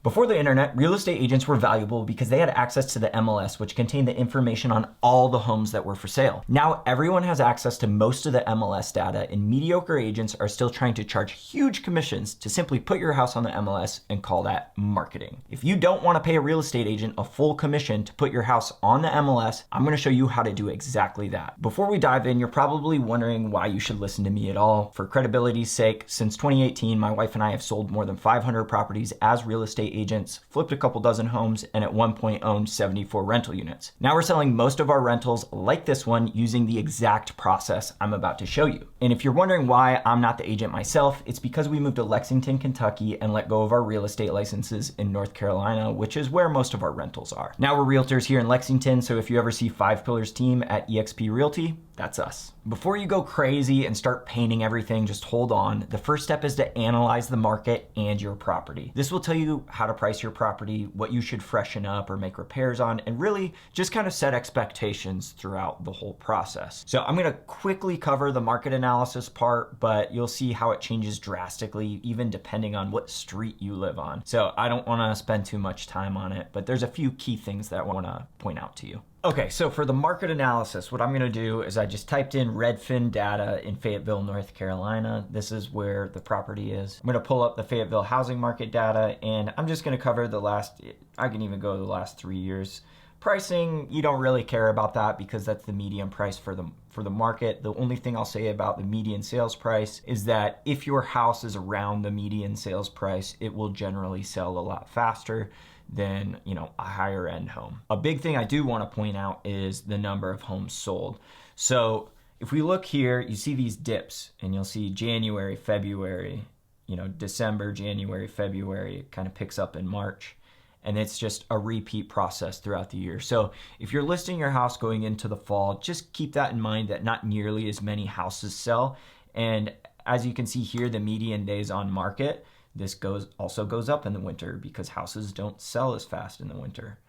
Before the internet, real estate agents were valuable because they had access to the MLS, which contained the information on all the homes that were for sale. Now everyone has access to most of the MLS data, and mediocre agents are still trying to charge huge commissions to simply put your house on the MLS and call that marketing. If you don't want to pay a real estate agent a full commission to put your house on the MLS, I'm going to show you how to do exactly that. Before we dive in, you're probably wondering why you should listen to me at all. For credibility's sake, since 2018, my wife and I have sold more than 500 properties as real estate agents, flipped a couple dozen homes, and at one point owned 74 rental units. Now we're selling most of our rentals like this one using the exact process I'm about to show you. And if you're wondering why I'm not the agent myself, it's because we moved to Lexington, Kentucky and let go of our real estate licenses in North Carolina, which is where most of our rentals are. Now we're realtors here in Lexington, so if you ever see Five Pillars team at eXp Realty, that's us. Before you go crazy and start painting everything, just hold on. The first step is to analyze the market and your property. This will tell you how to price your property, what you should freshen up or make repairs on, and really just kind of set expectations throughout the whole process. So I'm gonna quickly cover the market analysis part, but you'll see how it changes drastically, even depending on what street you live on. So I don't wanna spend too much time on it, but there's a few key things that I wanna point out to you. Okay, so for the market analysis, what I'm gonna do is I just typed in Redfin data in Fayetteville, North Carolina. This is where the property is. I'm gonna pull up the Fayetteville housing market data, and I'm just gonna cover the last, I can even go to the last 3 years. Pricing, you don't really care about that because that's the median price for the market. The only thing I'll say about the median sales price is that if your house is around the median sales price, it will generally sell a lot faster than, you know, a higher end home. A big thing I do want to point out is the number of homes sold. So if we look here, you see these dips and you'll see January, February, you know, December, January, February, it kind of picks up in March. And it's just a repeat process throughout the year. So if you're listing your house going into the fall, just keep that in mind that not nearly as many houses sell. And as you can see here, the median days on market, this also goes up in the winter because houses don't sell as fast in the winter.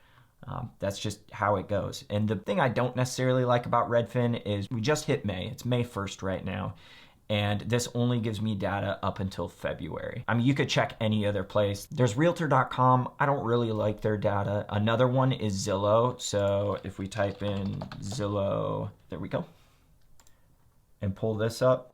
That's just how it goes. And the thing I don't necessarily like about Redfin is we just hit May. It's May 1st right now. And this only gives me data up until February. I mean, you could check any other place. There's Realtor.com. I don't really like their data. Another one is Zillow. So if we type in Zillow, there we go, and pull this up.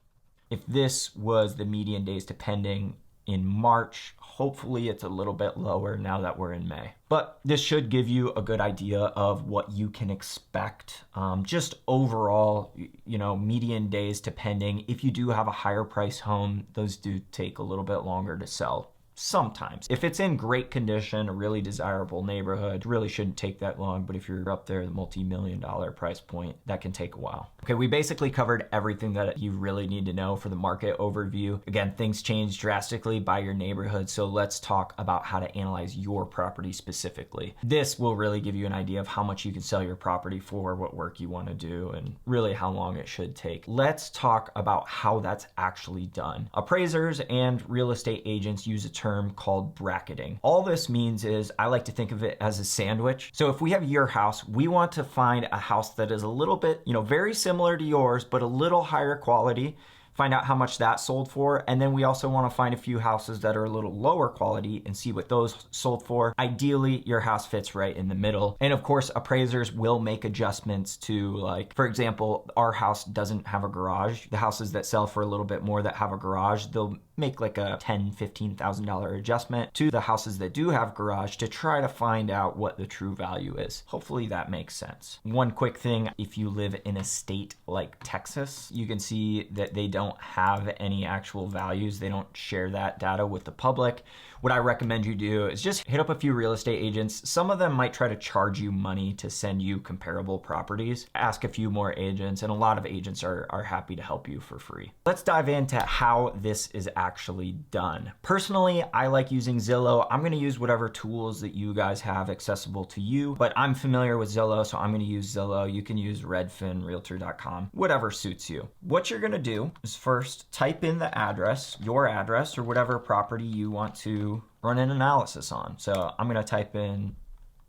If this was the median days to pending in March, hopefully it's a little bit lower now that we're in May. But this should give you a good idea of what you can expect. Just overall, you know, median days to pending. If you do have a higher price home, those do take a little bit longer to sell. Sometimes. If it's in great condition, a really desirable neighborhood, it really shouldn't take that long. But if you're up there, the multi-million-dollar price point, that can take a while. Okay, we basically covered everything that you really need to know for the market overview. Again, things change drastically by your neighborhood, so let's talk about how to analyze your property specifically. This will really give you an idea of how much you can sell your property for, what work you want to do, and really how long it should take. Let's talk about how that's actually done. Appraisers and real estate agents use a term called bracketing. All this means is I like to think of it as a sandwich. So if we have your house, we want to find a house that is a little bit, you know, very similar to yours, but a little higher quality. Find out how much that sold for. And then we also want to find a few houses that are a little lower quality and see what those sold for. Ideally, your house fits right in the middle. And of course, appraisers will make adjustments to, like, for example, our house doesn't have a garage. The houses that sell for a little bit more that have a garage, they'll make like a $10,000, $15,000 adjustment to the houses that do have garage to try to find out what the true value is. Hopefully that makes sense. One quick thing, if you live in a state like Texas, you can see that they don't have any actual values. They don't share that data with the public. What I recommend you do is just hit up a few real estate agents. Some of them might try to charge you money to send you comparable properties. Ask a few more agents, and a lot of agents are happy to help you for free. Let's dive into how this is actually done. Personally, I like using Zillow. I'm gonna use whatever tools that you guys have accessible to you, but I'm familiar with Zillow, so I'm gonna use Zillow. You can use Redfin, Realtor.com, whatever suits you. What you're gonna do is first type in the address, your address, or whatever property you want to run an analysis on. So I'm gonna type in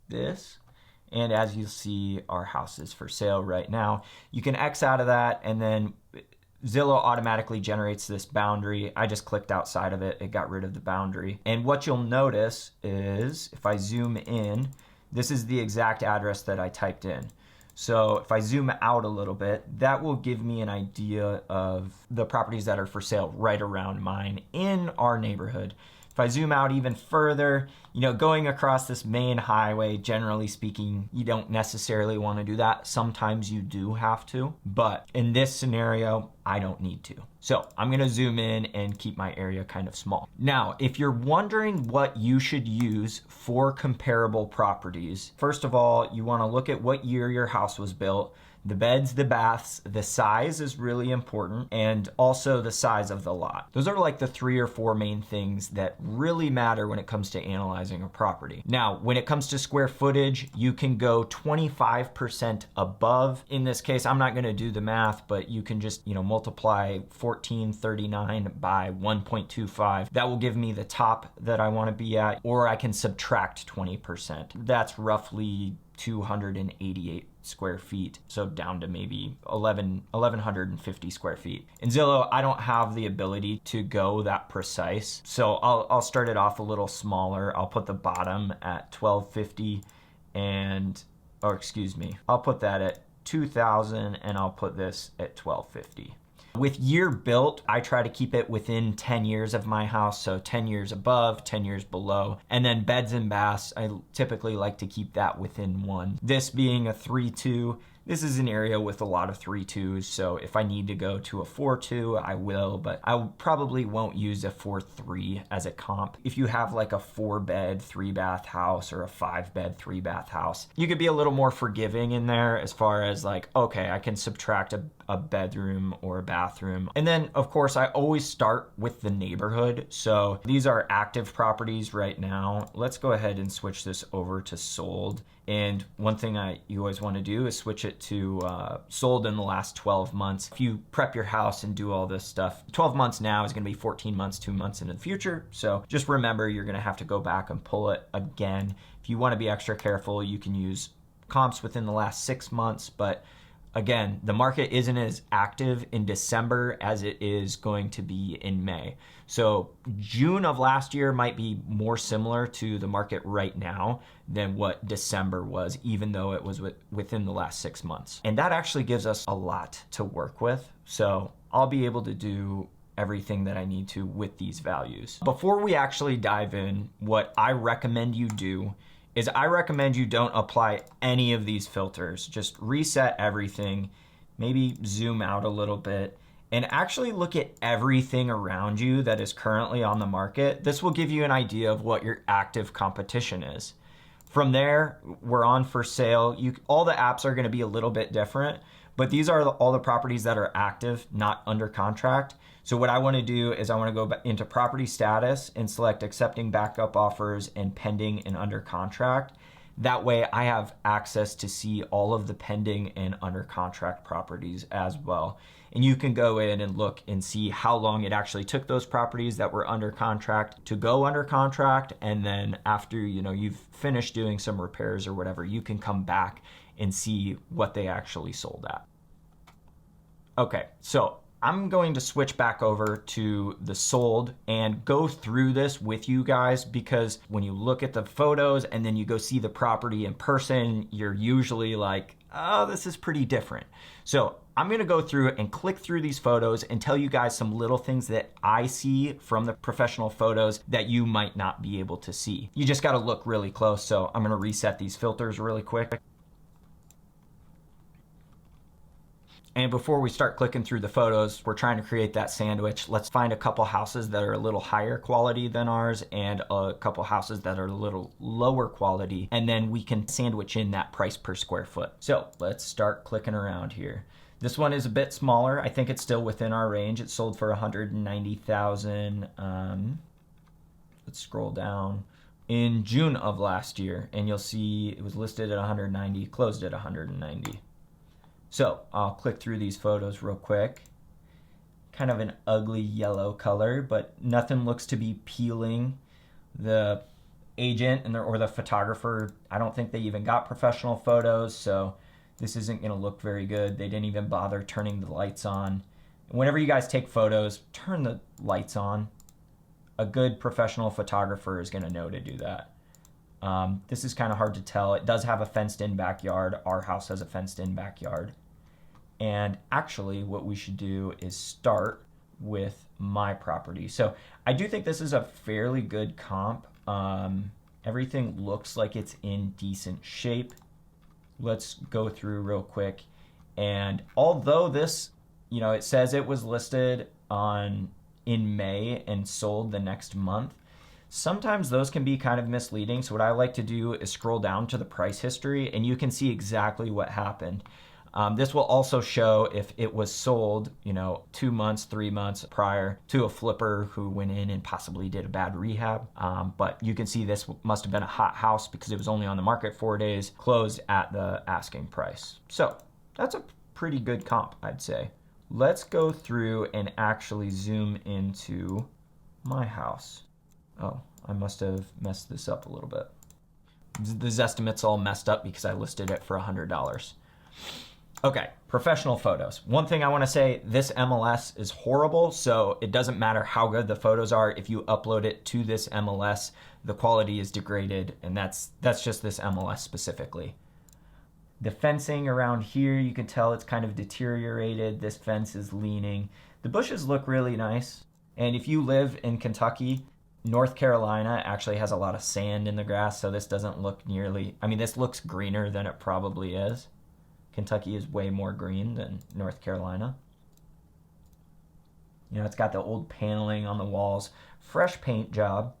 this, and as you see, our house is for sale right now. You can X out of that, and then Zillow automatically generates this boundary. I just clicked outside of it. It got rid of the boundary. And what you'll notice is if I zoom in, this is the exact address that I typed in. So if I zoom out a little bit, that will give me an idea of the properties that are for sale right around mine in our neighborhood. If I zoom out even further, going across this main highway, generally speaking, you don't necessarily want to do that. Sometimes you do have to, but in this scenario, I don't need to. So I'm going to zoom in and keep my area kind of small. Now, if you're wondering what you should use for comparable properties, first of all, you want to look at what year your house was built. The beds, the baths, the size is really important, and also the size of the lot. Those are like the 3 or 4 main things that really matter when it comes to analyzing a property. Now, when it comes to square footage, you can go 25% above. In this case, I'm not gonna do the math, but you can just, multiply 1439 by 1.25. That will give me the top that I wanna be at, or I can subtract 20%. That's roughly 288 square feet, so down to maybe 1,150 square feet. In Zillow, I don't have the ability to go that precise, so I'll start it off a little smaller. I'll put the bottom at 1,250 I'll put that at 2,000 and I'll put this at 1,250. With year built, I try to keep it within 10 years of my house, so 10 years above, 10 years below. And then beds and baths, I typically like to keep that within 1. This being a 3-2, this is an area with a lot of 3-2s, so if I need to go to a 4-2, I will, but I probably won't use a 4-3 as a comp. If you have like a 4-bed, 3-bath house or a 5-bed, 3-bath house, you could be a little more forgiving in there as far as like, okay, I can subtract a bedroom or a bathroom. And then of course, I always start with the neighborhood. So these are active properties right now. Let's go ahead and switch this over to sold. And one thing you always want to do is switch it to sold in the last 12 months. If you prep your house and do all this stuff, 12 months now is going to be 14 months, 2 months into the future. So just remember, you're going to have to go back and pull it again. If you want to be extra careful, you can use comps within the last 6 months, but again, the market isn't as active in December as it is going to be in May. So June of last year might be more similar to the market right now than what December was, even though it was within the last 6 months. And that actually gives us a lot to work with. So I'll be able to do everything that I need to with these values. Before we actually dive in, what I recommend you do is I recommend you don't apply any of these filters. Just reset everything, maybe zoom out a little bit, and actually look at everything around you that is currently on the market. This will give you an idea of what your active competition is. From there, we're on for sale. All the apps are gonna be a little bit different, but these are all the properties that are active, not under contract. So what I wanna do is I wanna go into property status and select accepting backup offers and pending and under contract. That way I have access to see all of the pending and under contract properties as well. And you can go in and look and see how long it actually took those properties that were under contract to go under contract. And then after you've finished doing some repairs or whatever, you can come back and see what they actually sold at. Okay, so I'm going to switch back over to the sold and go through this with you guys, because when you look at the photos and then you go see the property in person, you're usually like, oh, this is pretty different. So I'm gonna go through and click through these photos and tell you guys some little things that I see from the professional photos that you might not be able to see. You just gotta look really close. So I'm gonna reset these filters really quick. And before we start clicking through the photos, we're trying to create that sandwich. Let's find a couple houses that are a little higher quality than ours and a couple houses that are a little lower quality, and then we can sandwich in that price per square foot. So let's start clicking around here. This one is a bit smaller. I think it's still within our range. It sold for $190,000. Let's scroll down. In June of last year, and you'll see it was listed at 190, closed at 190. So I'll click through these photos real quick. Kind of an ugly yellow color, but nothing looks to be peeling. The agent or the photographer, I don't think they even got professional photos, so this isn't gonna look very good. They didn't even bother turning the lights on. Whenever you guys take photos, turn the lights on. A good professional photographer is going to know to do that. This is kind of hard to tell. It does have a fenced-in backyard. Our house has a fenced-in backyard. And actually, what we should do is start with my property. So I do think this is a fairly good comp. Everything looks like it's in decent shape. Let's go through real quick. And although this, it says it was listed in May and sold the next month, sometimes those can be kind of misleading. So what I like to do is scroll down to the price history and you can see exactly what happened. This will also show if it was sold, 2 months, 3 months prior to a flipper who went in and possibly did a bad rehab. But you can see this must have been a hot house because it was only on the market 4 days, closed at the asking price. So that's a pretty good comp, I'd say. Let's go through and actually zoom into my house. Oh, I must have messed this up a little bit. The Zestimate's all messed up because I listed it for $100. Okay, professional photos. One thing I want to say, this MLS is horrible, so it doesn't matter how good the photos are. If you upload it to this MLS, the quality is degraded, and that's just this MLS specifically. The fencing around here, you can tell it's kind of deteriorated. This fence is leaning. The bushes look really nice. And if you live in Kentucky, North Carolina actually has a lot of sand in the grass, so this doesn't look this looks greener than it probably is. Kentucky is way more green than North Carolina. It's got the old paneling on the walls, fresh paint job.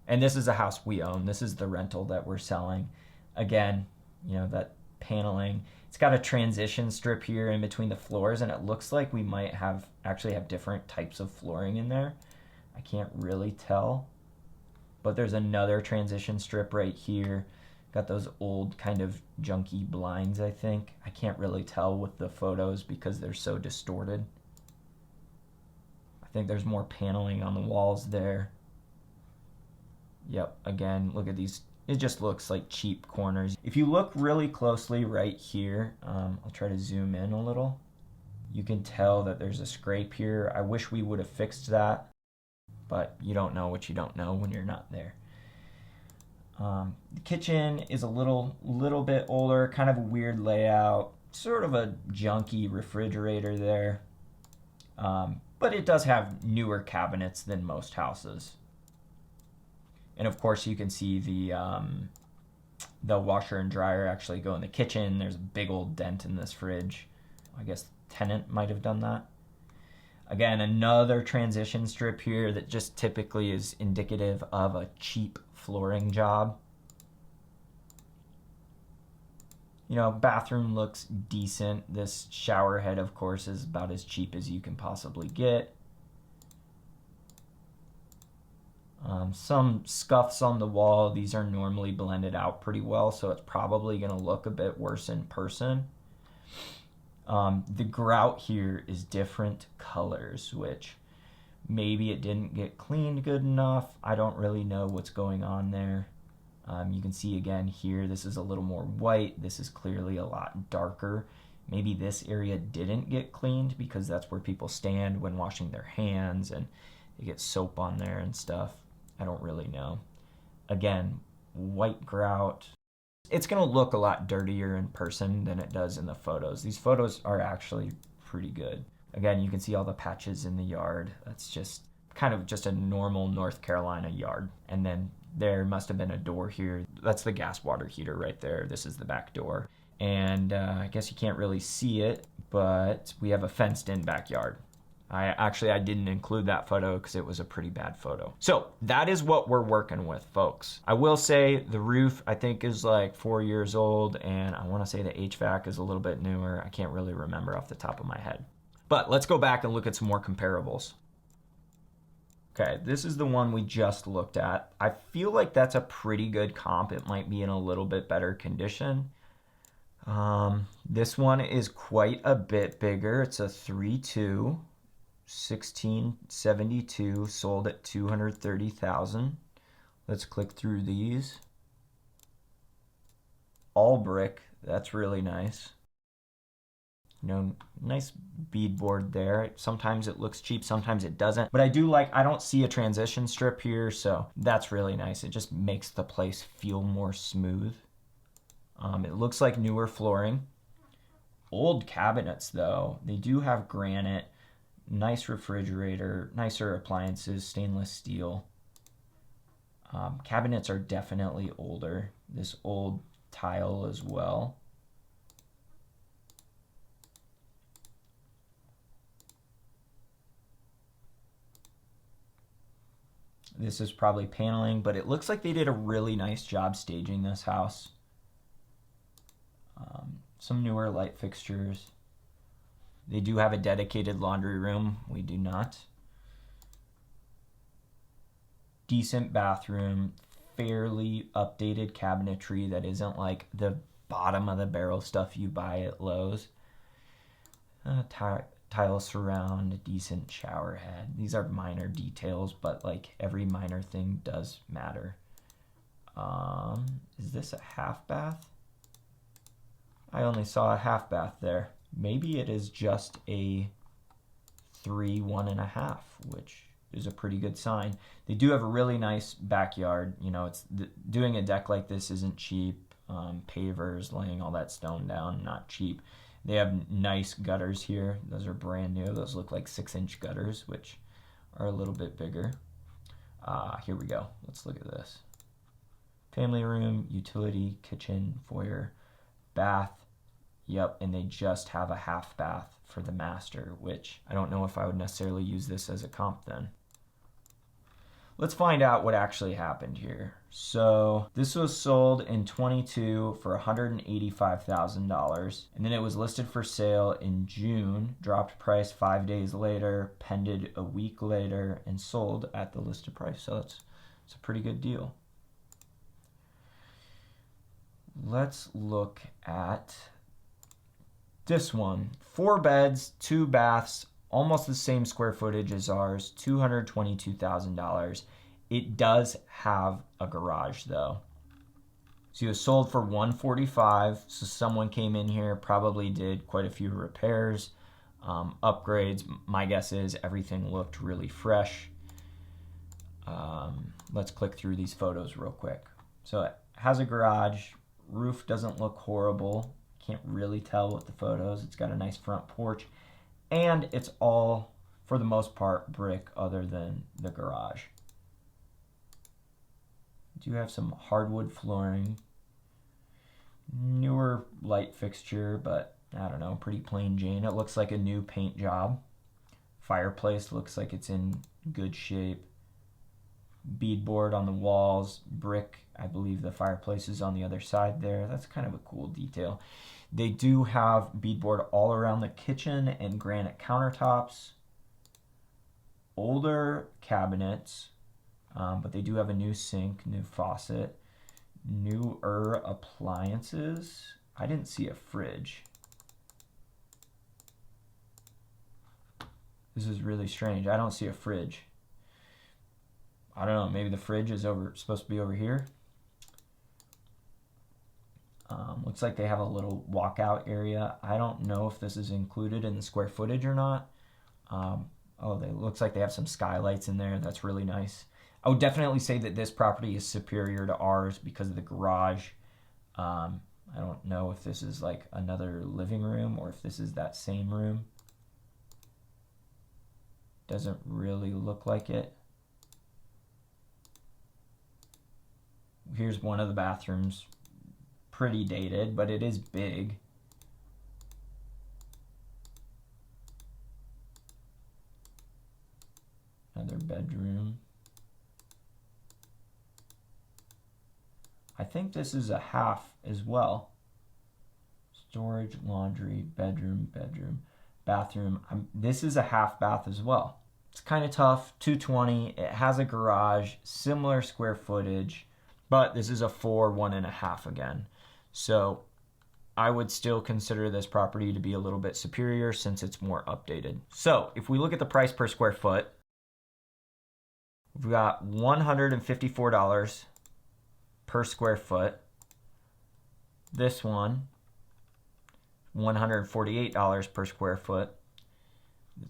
And this is a house we own. This is the rental that we're selling. Again, that paneling. It's got a transition strip here in between the floors, and it looks like we might actually have different types of flooring in there. I can't really tell. But there's another transition strip right here. Got those old kind of junky blinds, I think. I can't really tell with the photos because they're so distorted. I think there's more paneling on the walls there. Yep, again, look at these. It just looks like cheap corners. If you look really closely right here, I'll try to zoom in a little. You can tell that there's a scrape here. I wish we would have fixed that, but you don't know what you don't know when you're not there. The kitchen is a little bit older, kind of a weird layout, sort of a junky refrigerator there. But it does have newer cabinets than most houses. And of course you can see the washer and dryer actually go in the kitchen. There's a big old dent in this fridge. I guess the tenant might have done that. Again, another transition strip here that just typically is indicative of a cheap flooring job. Bathroom looks decent. This shower head, of course, is about as cheap as you can possibly get. Some scuffs on the wall. These are normally blended out pretty well, so it's probably going to look a bit worse in person. The grout here is different colors, which maybe it didn't get cleaned good enough. I don't really know what's going on there. You can see again here, this is a little more white. This is clearly a lot darker. Maybe this area didn't get cleaned because that's where people stand when washing their hands and they get soap on there and stuff. I don't really know. Again, white grout. It's going to look a lot dirtier in person than it does in the photos. These photos are actually pretty good. Again, you can see all the patches in the yard. That's just kind of just a normal North Carolina yard. And then there must have been a door here. That's the gas water heater right there. This is the back door. And I guess you can't really see it, but we have a fenced in backyard. I didn't include that photo because it was a pretty bad photo. So that is what we're working with, folks. I will say the roof, I think, is like 4 years old, and I want to say the HVAC is a little bit newer. I can't really remember off the top of my head. But let's go back and look at some more comparables. Okay, this is the one we just looked at. I feel like that's a pretty good comp. It might be in a little bit better condition. This one is quite a bit bigger. It's a 3.2. 1672, sold at $230,000. Let's click through these. All brick, that's really nice. Nice beadboard there. Sometimes it looks cheap, sometimes it doesn't. But I do like, I don't see a transition strip here, so that's really nice. It just makes the place feel more smooth. It looks like newer flooring. Old cabinets though, they do have granite, nice refrigerator, nicer appliances, stainless steel. Cabinets are definitely older. This old tile as well. This is probably paneling, but it looks like they did a really nice job staging this house. Some newer light fixtures. They do have a dedicated laundry room. We do not. Decent bathroom, fairly updated cabinetry that isn't like the bottom of the barrel stuff you buy at Lowe's. Tile surround, a decent shower head. These are minor details, but like every minor thing does matter. Is this a half bath? I only saw a half bath there. Maybe it is just a 3, 1.5, which is a pretty good sign. They do have a really nice backyard. You know, doing a deck like this isn't cheap. Pavers, laying all that stone down, not cheap. They have nice gutters here. Those are brand new. Those look like 6-inch gutters, which are a little bit bigger. Here we go. Let's look at this. Family room, utility, kitchen, foyer, bath. Yep, and they just have a half bath for the master, which I don't know if I would necessarily use this as a comp then. Let's find out what actually happened here. So this was sold in 22 for $185,000, and then it was listed for sale in June, dropped price 5 days later, pended a week later, and sold at the listed price. So it's a pretty good deal. Let's look at this one. 4 beds, 2 baths, almost the same square footage as ours, $222,000. It does have a garage though. So it was sold for $145,000. So someone came in here, probably did quite a few repairs, upgrades. My guess is everything looked really fresh. Let's click through these photos real quick. So it has a garage. Roof doesn't look horrible. Can't really tell with the photos. It's got a nice front porch. And it's all, for the most part, brick other than the garage. Do have some hardwood flooring. Newer light fixture, but I don't know, pretty plain Jane. It looks like a new paint job. Fireplace looks like it's in good shape. Beadboard on the walls. Brick, I believe the fireplace is on the other side there. That's kind of a cool detail. They do have beadboard all around the kitchen and granite countertops. Older cabinets, but they do have a new sink, new faucet, newer appliances. I didn't see a fridge. This is really strange. I don't see a fridge. I don't know, maybe the fridge is supposed to be over here. Looks like they have a little walkout area. I don't know if this is included in the square footage or not. Looks like they have some skylights in there. That's really nice. I would definitely say that this property is superior to ours because of the garage. I don't know if this is like another living room or if this is that same room. Doesn't really look like it. Here's one of the bathrooms. Pretty dated, but it is big. Another bedroom. I think this is a half as well. Storage, laundry, bedroom, bathroom. This is a half bath as well. It's kind of tough, $220. It has a garage, similar square footage, but this is a 4, 1.5 again. So I would still consider this property to be a little bit superior since it's more updated. So if we look at the price per square foot, we've got $154 per square foot. This one, $148 per square foot.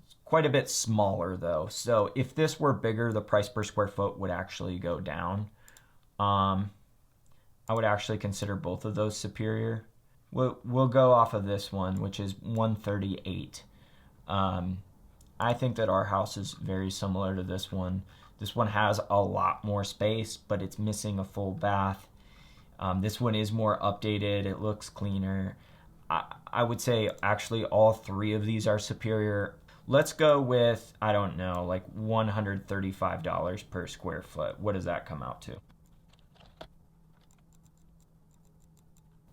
It's quite a bit smaller though. So if this were bigger, the price per square foot would actually go down. I would actually consider both of those superior. We'll go off of this one, which is $138. I think that our house is very similar to this one. This one has a lot more space, but it's missing a full bath. This one is more updated. It looks cleaner. I would say actually all three of these are superior. Let's go with, I don't know, like $135 per square foot. What does that come out to?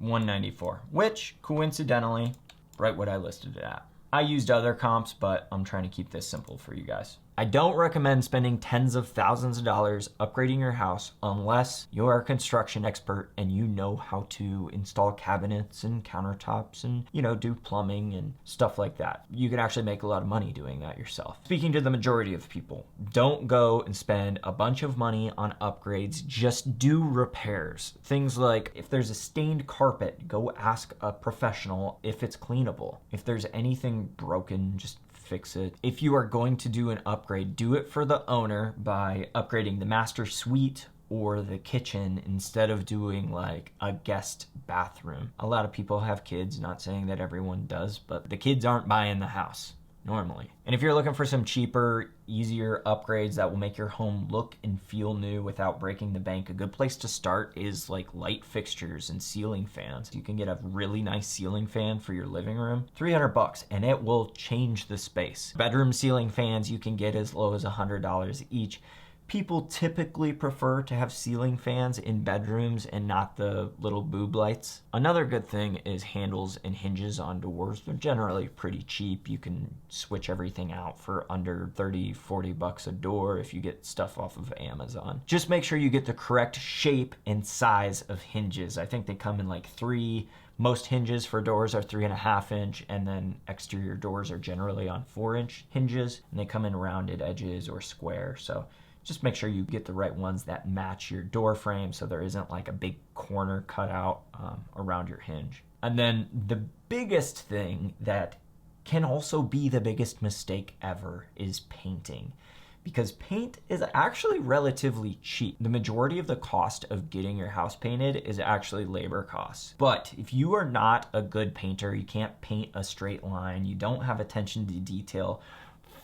$194, which coincidentally, right what I listed it at. I used other comps, but I'm trying to keep this simple for you guys. I don't recommend spending tens of thousands of dollars upgrading your house unless you're a construction expert and you know how to install cabinets and countertops and, do plumbing and stuff like that. You can actually make a lot of money doing that yourself. Speaking to the majority of people, don't go and spend a bunch of money on upgrades. Just do repairs. Things like if there's a stained carpet, go ask a professional if it's cleanable. If there's anything broken, just fix it. If you are going to do an upgrade, do it for the owner by upgrading the master suite or the kitchen instead of doing like a guest bathroom. A lot of people have kids, not saying that everyone does, but the kids aren't buying the house normally. And if you're looking for some cheaper, easier upgrades that will make your home look and feel new without breaking the bank, a good place to start is like light fixtures and ceiling fans. You can get a really nice ceiling fan for your living room, $300, and it will change the space. Bedroom ceiling fans you can get as low as $100 each. People typically prefer to have ceiling fans in bedrooms and not the little boob lights. Another good thing is handles and hinges on doors. They're generally pretty cheap. You can switch everything out for under $30-40 a door if you get stuff off of Amazon. Just make sure you get the correct shape and size of hinges. I think they come in like 3. Most hinges for doors are 3.5 inch, and then exterior doors are generally on 4-inch hinges, and they come in rounded edges or square. So just make sure you get the right ones that match your door frame so there isn't like a big corner cut out around your hinge. And then the biggest thing that can also be the biggest mistake ever is painting, because paint is actually relatively cheap. The majority of the cost of getting your house painted is actually labor costs. But if you are not a good painter, you can't paint a straight line, you don't have attention to detail,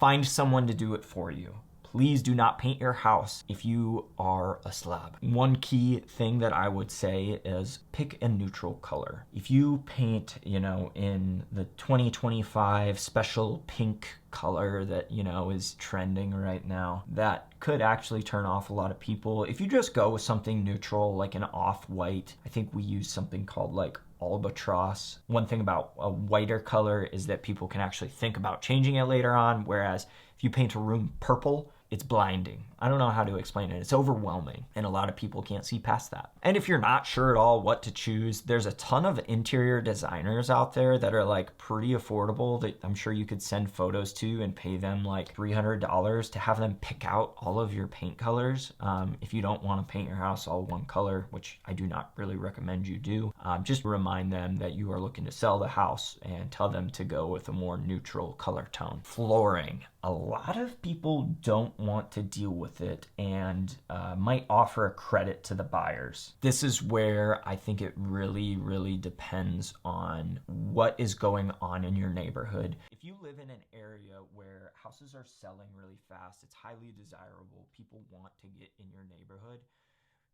find someone to do it for you. Please do not paint your house if you are a slob. One key thing that I would say is pick a neutral color. If you paint, in the 2025 special pink color that, is trending right now, that could actually turn off a lot of people. If you just go with something neutral, like an off-white, I think we use something called like albatross. One thing about a whiter color is that people can actually think about changing it later on, whereas if you paint a room purple, it's blinding. I don't know how to explain it. It's overwhelming, and a lot of people can't see past that. And if you're not sure at all what to choose, there's a ton of interior designers out there that are like pretty affordable that I'm sure you could send photos to and pay them like $300 to have them pick out all of your paint colors. If you don't want to paint your house all one color, which I do not really recommend you do, just remind them that you are looking to sell the house and tell them to go with a more neutral color tone. Flooring. A lot of people don't want to deal with it and might offer a credit to the buyers. This is where I think it really, really depends on what is going on in your neighborhood. If you live in an area where houses are selling really fast, it's highly desirable, people want to get in your neighborhood,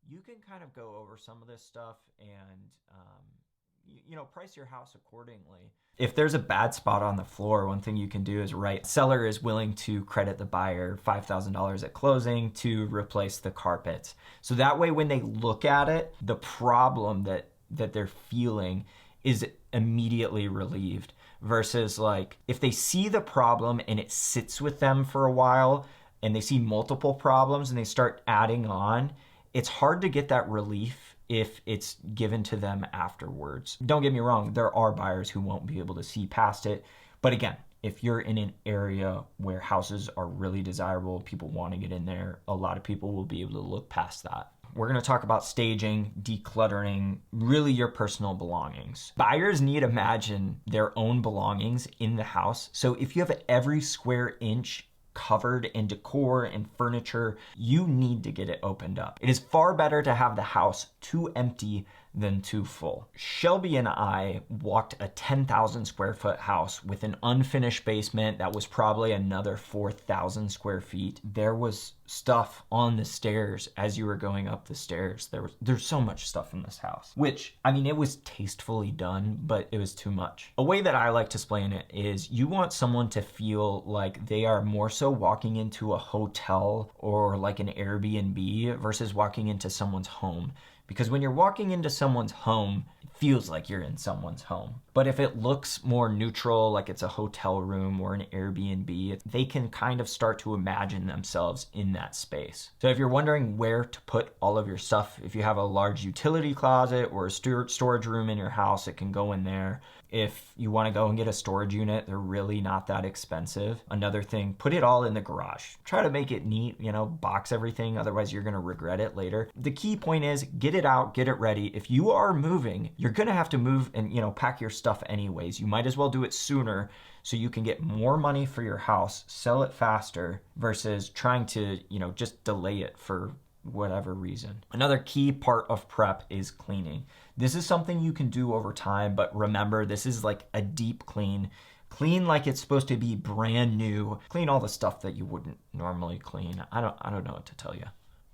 you can kind of go over some of this stuff and price your house accordingly. If there's a bad spot on the floor, one thing you can do is write, seller is willing to credit the buyer $5,000 at closing to replace the carpets. So that way when they look at it, the problem that they're feeling is immediately relieved, versus like if they see the problem and it sits with them for a while and they see multiple problems and they start adding on, it's hard to get that relief if it's given to them afterwards. Don't get me wrong, there are buyers who won't be able to see past it. But again, if you're in an area where houses are really desirable, people want to get in there, a lot of people will be able to look past that. we're going to talk about staging, decluttering, really your personal belongings. Buyers need to imagine their own belongings in the house. So if you have every square inch covered in decor and furniture, you need to get it opened up. It is far better to have the house too empty than too full. Shelby and I walked a 10,000 square foot house with an unfinished basement that was probably another 4,000 square feet. There was stuff on the stairs as you were going up the stairs. There's so much stuff in this house, which, I mean, it was tastefully done, but it was too much. A way that I like to explain it is you want someone to feel like they are more so walking into a hotel or like an Airbnb versus walking into someone's home. Because when you're walking into someone's home, it feels like you're in someone's home. But if it looks more neutral, like it's a hotel room or an Airbnb, they can kind of start to imagine themselves in that space. So if you're wondering where to put all of your stuff, if you have a large utility closet or a storage room in your house, it can go in there. If you want to go and get a storage unit, they're really not that expensive. Another thing, put it all in the garage. Try to make it neat, box everything, otherwise you're going to regret it later. The key point is get it out, get it ready. If you are moving, you're going to have to move and, pack your stuff anyways. You might as well do it sooner so you can get more money for your house, sell it faster versus trying to, just delay it for whatever reason. Another key part of prep is cleaning. This is something you can do over time, but remember, this is like a deep clean. Clean like it's supposed to be brand new. Clean all the stuff that you wouldn't normally clean. I don't know what to tell you.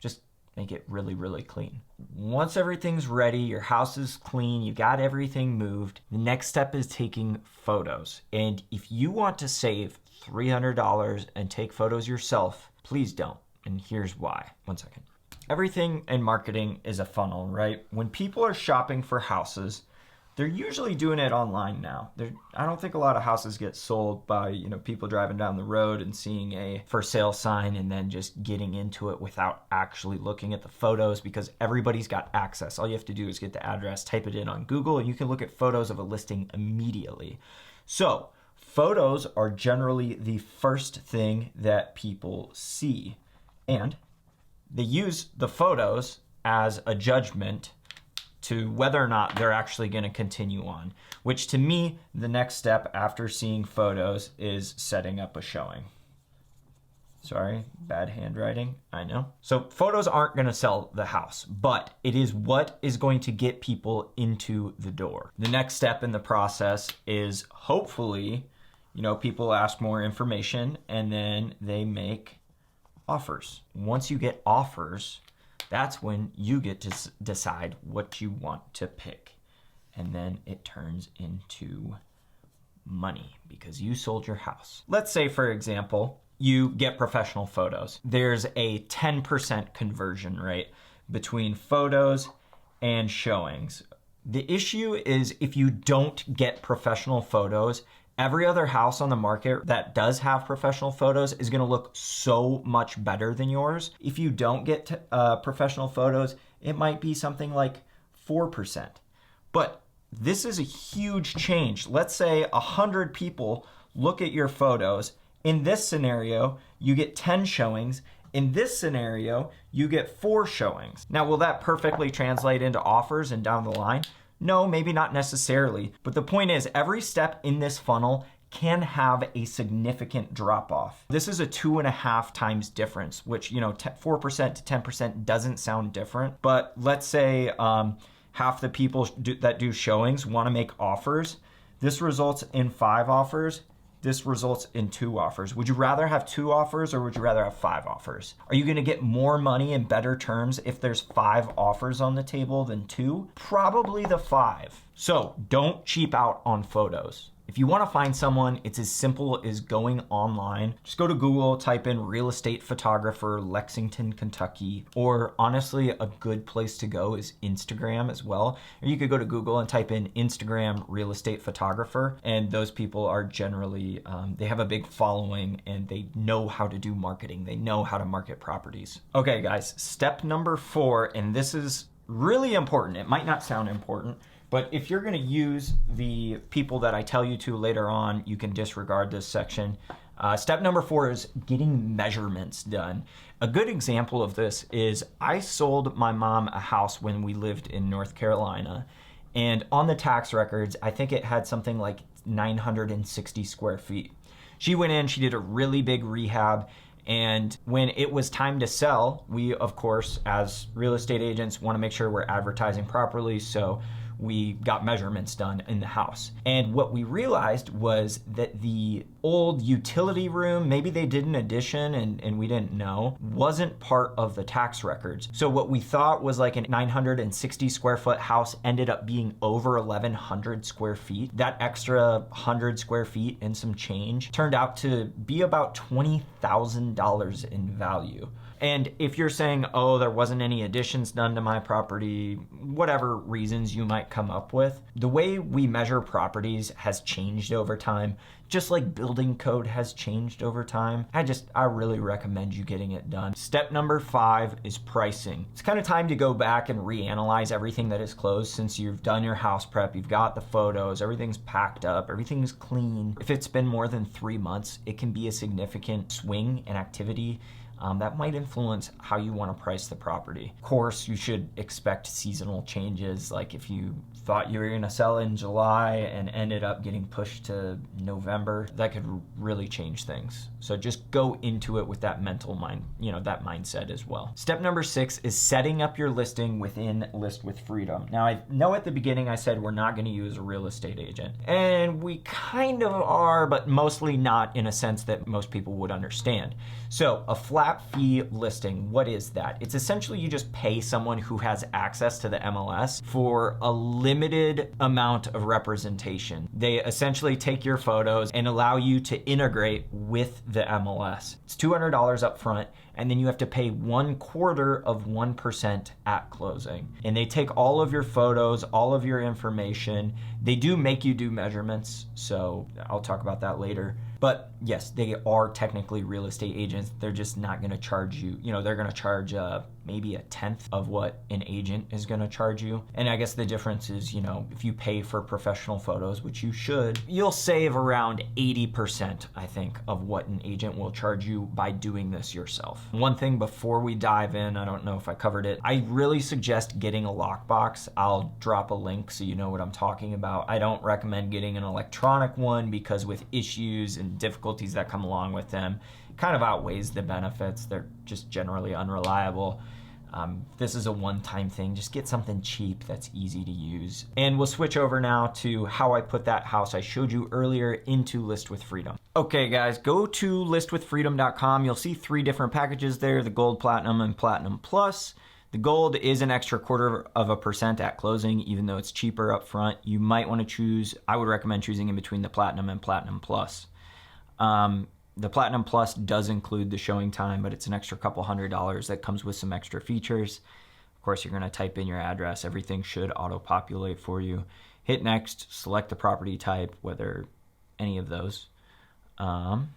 Just make it really, really clean. Once everything's ready, your house is clean, you got everything moved, the next step is taking photos. And if you want to save $300 and take photos yourself, please don't. And here's why. One second. Everything in marketing is a funnel, right? When people are shopping for houses, they're usually doing it online now. I don't think a lot of houses get sold by, people driving down the road and seeing a for sale sign and then just getting into it without actually looking at the photos, because everybody's got access. All you have to do is get the address, type it in on Google, and you can look at photos of a listing immediately. So photos are generally the first thing that people see, and they use the photos as a judgment to whether or not they're actually going to continue on, which to me, the next step after seeing photos is setting up a showing. Sorry, bad handwriting, I know. So photos aren't going to sell the house, but it is what is going to get people into the door. The next step in the process is hopefully, people ask more information and then they make offers. Once you get offers, that's when you get to decide what you want to pick. And then it turns into money because you sold your house. Let's say, for example, you get professional photos. There's a 10% conversion rate between photos and showings. The issue is if you don't get professional photos, every other house on the market that does have professional photos is going to look so much better than yours. If you don't get professional photos, it might be something like 4%. But this is a huge change. Let's say 100 people look at your photos. In this scenario, you get 10 showings. In this scenario, you get 4 showings. Now, will that perfectly translate into offers and down the line? No, maybe not necessarily. But the point is, every step in this funnel can have a significant drop off. This is a 2.5 times difference, which, 4% to 10% doesn't sound different. But let's say half the people that do showings want to make offers. This results in 5 offers. This results in 2 offers. Would you rather have 2 offers or would you rather have 5 offers? Are you gonna get more money and better terms if there's 5 offers on the table than 2? Probably the 5. So don't cheap out on photos. If you want to find someone, it's as simple as going online. Just go to Google, type in real estate photographer, Lexington, Kentucky, or honestly, a good place to go is Instagram as well. Or you could go to Google and type in Instagram real estate photographer, and those people are generally, they have a big following and they know how to do marketing. They know how to market properties. Okay, guys, step number 4, and this is really important. It might not sound important, but if you're going to use the people that I tell you to later on, you can disregard this section. Step number 4 is getting measurements done. A good example of this is I sold my mom a house when we lived in North Carolina, and on the tax records, I think it had something like 960 square feet. She went in, she did a really big rehab, and when it was time to sell, we, of course, as real estate agents, want to make sure we're advertising properly, so we got measurements done in the house. And what we realized was that the old utility room, maybe they did an addition and we didn't know, wasn't part of the tax records. So what we thought was like a 960 square foot house ended up being over 1,100 square feet. That extra 100 square feet and some change turned out to be about $20,000 in value. And if you're saying, oh, there wasn't any additions done to my property, whatever reasons you might come up with, the way we measure properties has changed over time, just like building code has changed over time. I really recommend you getting it done. Step number 5 is pricing. It's kind of time to go back and reanalyze everything that is closed since you've done your house prep, you've got the photos, everything's packed up, everything's clean. If it's been more than 3 months, it can be a significant swing in activity. That might influence how you want to price the property. Of course, you should expect seasonal changes, like if you thought you were going to sell in July and ended up getting pushed to November, that could really change things. So just go into it with that mental mind, that mindset as well. Step number 6 is setting up your listing within List with Freedom. Now, I know at the beginning I said we're not going to use a real estate agent, and we kind of are, but mostly not in a sense that most people would understand. So a flat fee listing, what is that? It's essentially you just pay someone who has access to the MLS for a limited amount of representation. They essentially take your photos and allow you to integrate with the MLS. It's $200 up front, and then you have to pay 1/4% at closing. And they take all of your photos, all of your information. They do make you do measurements, so I'll talk about that later. But yes, they are technically real estate agents. They're just not going to charge you. They're going to charge maybe 1/10 of what an agent is going to charge you. And I guess the difference is, if you pay for professional photos, which you should, you'll save around 80%, I think, of what an agent will charge you by doing this yourself. One thing before we dive in, I don't know if I covered it, I really suggest getting a lockbox. I'll drop a link so you know what I'm talking about. I don't recommend getting an electronic one because with issues and difficulties that come along with them, it kind of outweighs the benefits. They're just generally unreliable. This is a one-time thing. Just get something cheap that's easy to use. And we'll switch over now to how I put that house I showed you earlier into List with Freedom. Okay guys, go to listwithfreedom.com. You'll see 3 different packages there, the Gold, Platinum, and Platinum Plus. The Gold is an extra 1/4% at closing, even though it's cheaper up front. You might want to choose, I would recommend choosing in between the Platinum and Platinum Plus. The Platinum Plus does include the showing time, but it's an extra couple $100 that comes with some extra features. Of course, you're going to type in your address. Everything should auto-populate for you. Hit next, select the property type, whether any of those. And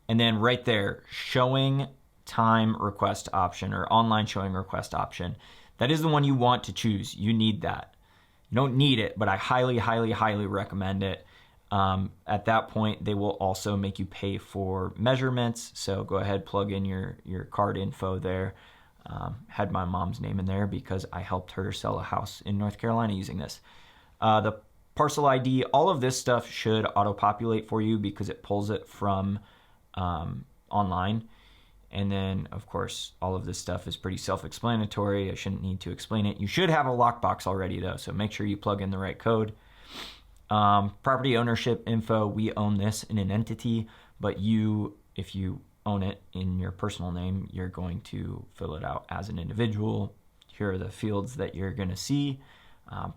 then right there, showing time request option or online showing request option. That is the one you want to choose. You need that. You don't need it, but I highly, highly, highly recommend it. At that point, they will also make you pay for measurements. So go ahead, plug in your card info there. Had my mom's name in there because I helped her sell a house in North Carolina using this. The parcel ID, all of this stuff should auto-populate for you because it pulls it from online. And then, of course, all of this stuff is pretty self-explanatory. I shouldn't need to explain it. You should have a lockbox already, though, so make sure you plug in the right code. Property ownership info, we own this in an entity, but if you own it in your personal name, you're going to fill it out as an individual. Here are the fields that you're going to see.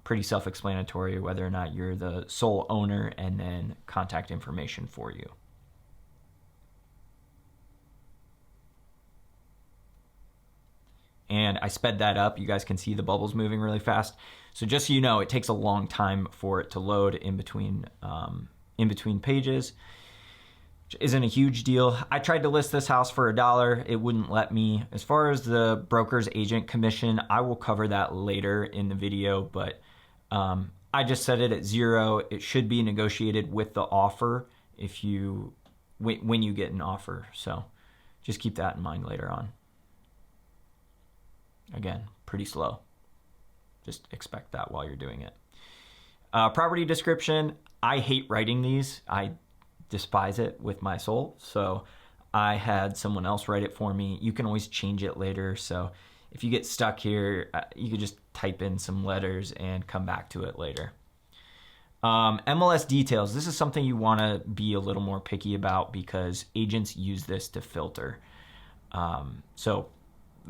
Pretty self-explanatory whether or not you're the sole owner, and then contact information for you. And I sped that up. You guys can see the bubbles moving really fast. So just so you know, it takes a long time for it to load in between pages, which isn't a huge deal. I tried to list this house for $1. It wouldn't let me. As far as the broker's agent commission, I will cover that later in the video, but I just set it at 0. It should be negotiated with the offer. If you when you get an offer. So just keep that in mind later on. Again, pretty slow. Just expect that while you're doing it. Property description. I hate writing these. I despise it with my soul. So I had someone else write it for me. You can always change it later. So if you get stuck here, you could just type in some letters and come back to it later. MLS details. This is something you want to be a little more picky about because agents use this to filter. So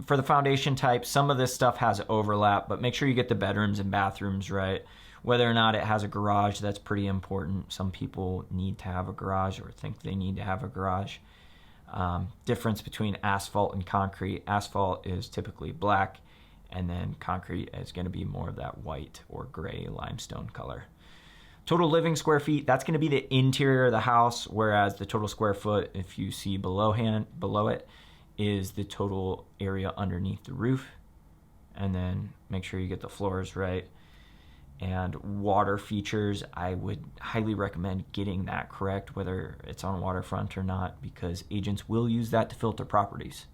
for the foundation type, some of this stuff has overlap, but make sure you get the bedrooms and bathrooms right. Whether or not it has a garage, that's pretty important. Some people need to have a garage or think they need to have a garage. Difference between asphalt and concrete. Asphalt is typically black, and then concrete is going to be more of that white or gray limestone color. Total living square feet, that's going to be the interior of the house, whereas the total square foot, if you see below it, is the total area underneath the roof. And then make sure you get the floors right. And water features, I would highly recommend getting that correct, whether it's on waterfront or not, because agents will use that to filter properties.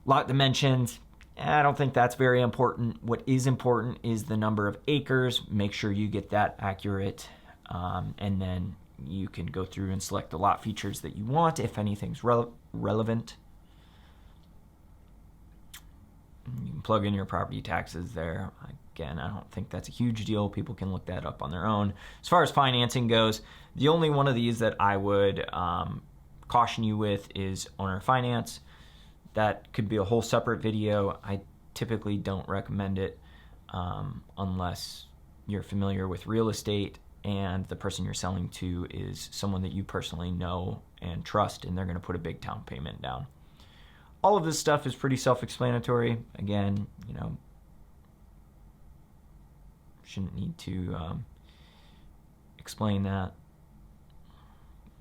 Lot dimensions, I don't think that's very important. What is important is the number of acres. Make sure you get that accurate. And then you can go through and select the lot features that you want if anything's relevant. You can plug in your property taxes there. Again, I don't think that's a huge deal. People can look that up on their own. As far as financing goes, the only one of these that I would caution you with is owner finance. That could be a whole separate video. I typically don't recommend it unless you're familiar with real estate and the person you're selling to is someone that you personally know and trust, and they're going to put a big down payment down. All of this stuff is pretty self-explanatory. Again, shouldn't need to explain that.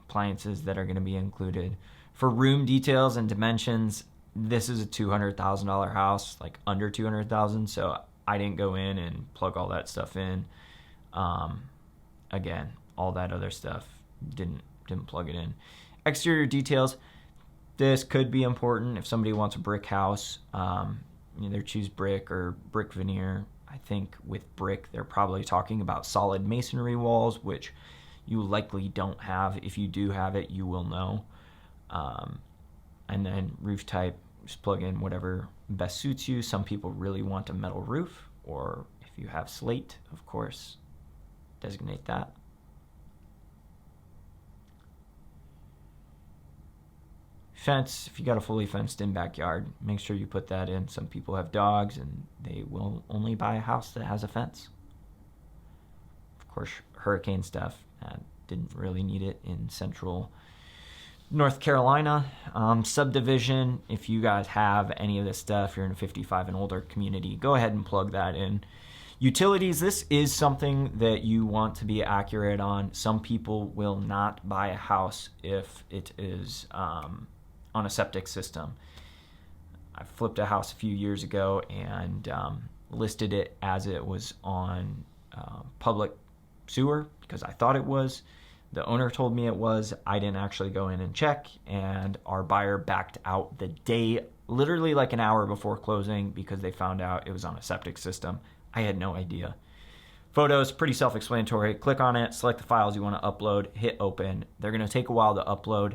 Appliances that are going to be included. For room details and dimensions, this is a $200,000 house, like under $200,000. So I didn't go in and plug all that stuff in. Again, all that other stuff didn't plug it in. Exterior details. This could be important if somebody wants a brick house. Either choose brick or brick veneer. I think with brick, they're probably talking about solid masonry walls, which you likely don't have. If you do have it, you will know. And then roof type, just plug in whatever best suits you. Some people really want a metal roof, or if you have slate, of course, designate that. Fence, if you got a fully fenced in backyard, make sure you put that in. Some people have dogs and they will only buy a house that has a fence. Of course, hurricane stuff, didn't really need it in central North Carolina. Subdivision, if you guys have any of this stuff, you're in a 55 and older community, go ahead and plug that in. Utilities, this is something that you want to be accurate on. Some people will not buy a house if it is on a septic system. I flipped a house a few years ago and listed it as it was on public sewer because I thought it was. The owner told me it was. I didn't actually go in and check, and our buyer backed out the day, literally like an hour before closing, because they found out it was on a septic system. I had no idea. Photos, pretty self-explanatory. Click on it, select the files you want to upload, hit open. They're going to take a while to upload,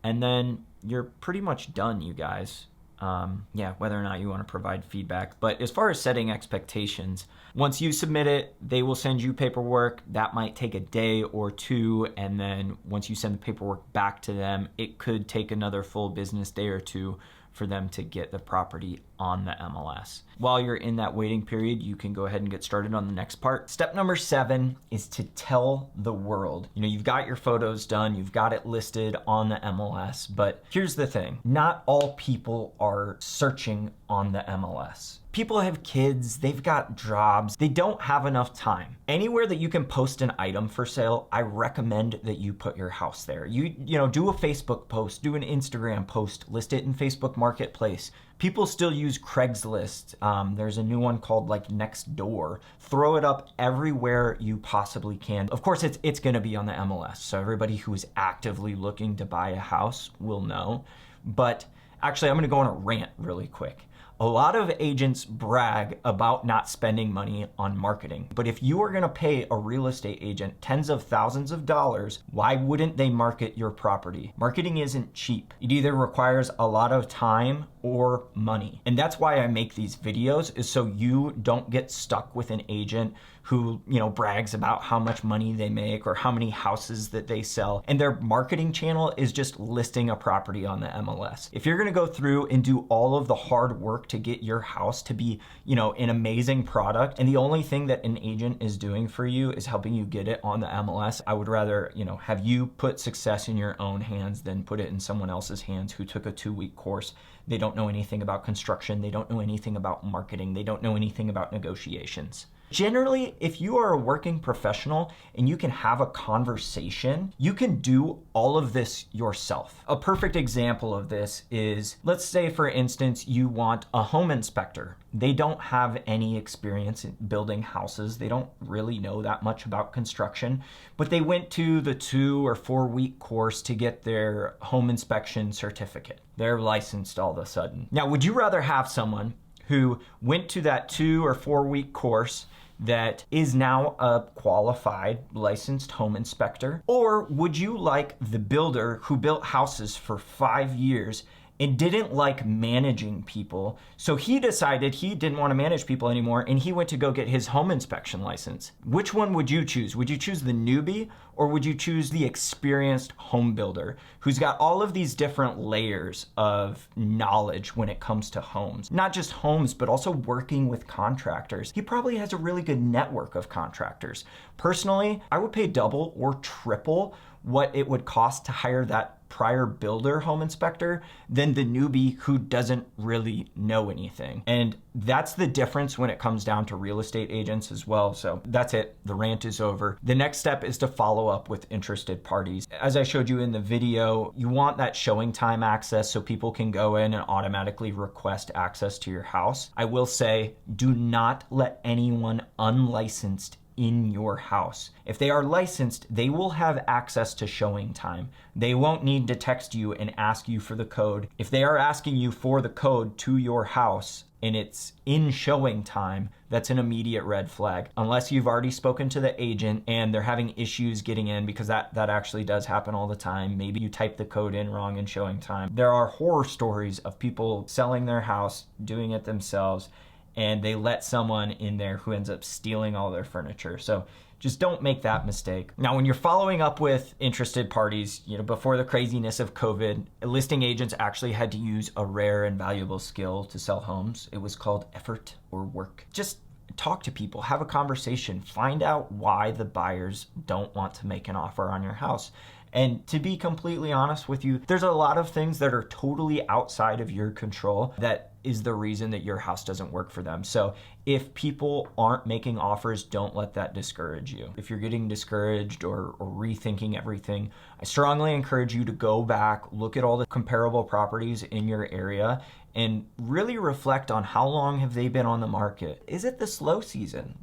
and then you're pretty much done, you guys. Whether or not you want to provide feedback. But as far as setting expectations, once you submit it, they will send you paperwork. That might take a day or two. And then once you send the paperwork back to them, it could take another full business day or two for them to get the property on the MLS. While you're in that waiting period, you can go ahead and get started on the next part. Step number 7 is to tell the world. You've got your photos done, you've got it listed on the MLS, but here's the thing. Not all people are searching on the MLS. People have kids, they've got jobs, they don't have enough time. Anywhere that you can post an item for sale, I recommend that you put your house there. You do a Facebook post, do an Instagram post, list it in Facebook Marketplace, People still use Craigslist. There's a new one called like Nextdoor. Throw it up everywhere you possibly can. Of course, it's going to be on the MLS, so everybody who is actively looking to buy a house will know. But actually, I'm going to go on a rant really quick. A lot of agents brag about not spending money on marketing. But if you are going to pay a real estate agent tens of thousands of dollars, why wouldn't they market your property? Marketing isn't cheap. It either requires a lot of time or money. And that's why I make these videos, is so you don't get stuck with an agent who, brags about how much money they make or how many houses that they sell, and their marketing channel is just listing a property on the MLS. If you're going to go through and do all of the hard work to get your house to be, an amazing product, and the only thing that an agent is doing for you is helping you get it on the MLS, I would rather, have you put success in your own hands than put it in someone else's hands who took a 2-week course. They don't know anything about construction. They don't know anything about marketing. They don't know anything about negotiations. Generally, if you are a working professional and you can have a conversation, you can do all of this yourself. A perfect example of this is, let's say for instance, you want a home inspector. They don't have any experience in building houses. They don't really know that much about construction, but they went to the 2 or 4 week course to get their home inspection certificate. They're licensed all of a sudden. Now, would you rather have someone who went to that 2 or 4 week course that is now a qualified licensed home inspector? Or would you like the builder who built houses for 5 years and didn't like managing people, so he decided he didn't want to manage people anymore and he went to go get his home inspection license? Which one would you choose? Would you choose the newbie, or would you choose the experienced home builder who's got all of these different layers of knowledge when it comes to homes? Not just homes, but also working with contractors. He probably has a really good network of contractors. Personally, I would pay double or triple what it would cost to hire that prior builder home inspector than the newbie who doesn't really know anything. And that's the difference when it comes down to real estate agents as well. So that's it. The rant is over. The next step is to follow up with interested parties. As I showed you in the video, you want that showing time access so people can go in and automatically request access to your house. I will say, do not let anyone unlicensed in your house. If they are licensed, they will have access to showing time. They won't need to text you and ask you for the code. If they are asking you for the code to your house and it's in showing time, that's an immediate red flag. Unless you've already spoken to the agent and they're having issues getting in, because that actually does happen all the time. Maybe you type the code in wrong in showing time. There are horror stories of people selling their house, doing it themselves, and they let someone in there who ends up stealing all their furniture. So just don't make that mistake. Now, when you're following up with interested parties, before the craziness of COVID, listing agents actually had to use a rare and valuable skill to sell homes. It was called effort or work. Just talk to people, have a conversation, find out why the buyers don't want to make an offer on your house. And to be completely honest with you, there's a lot of things that are totally outside of your control that is the reason that your house doesn't work for them. So if people aren't making offers, don't let that discourage you. If you're getting discouraged or rethinking everything, I strongly encourage you to go back, look at all the comparable properties in your area, and really reflect on how long have they been on the market. Is it the slow season?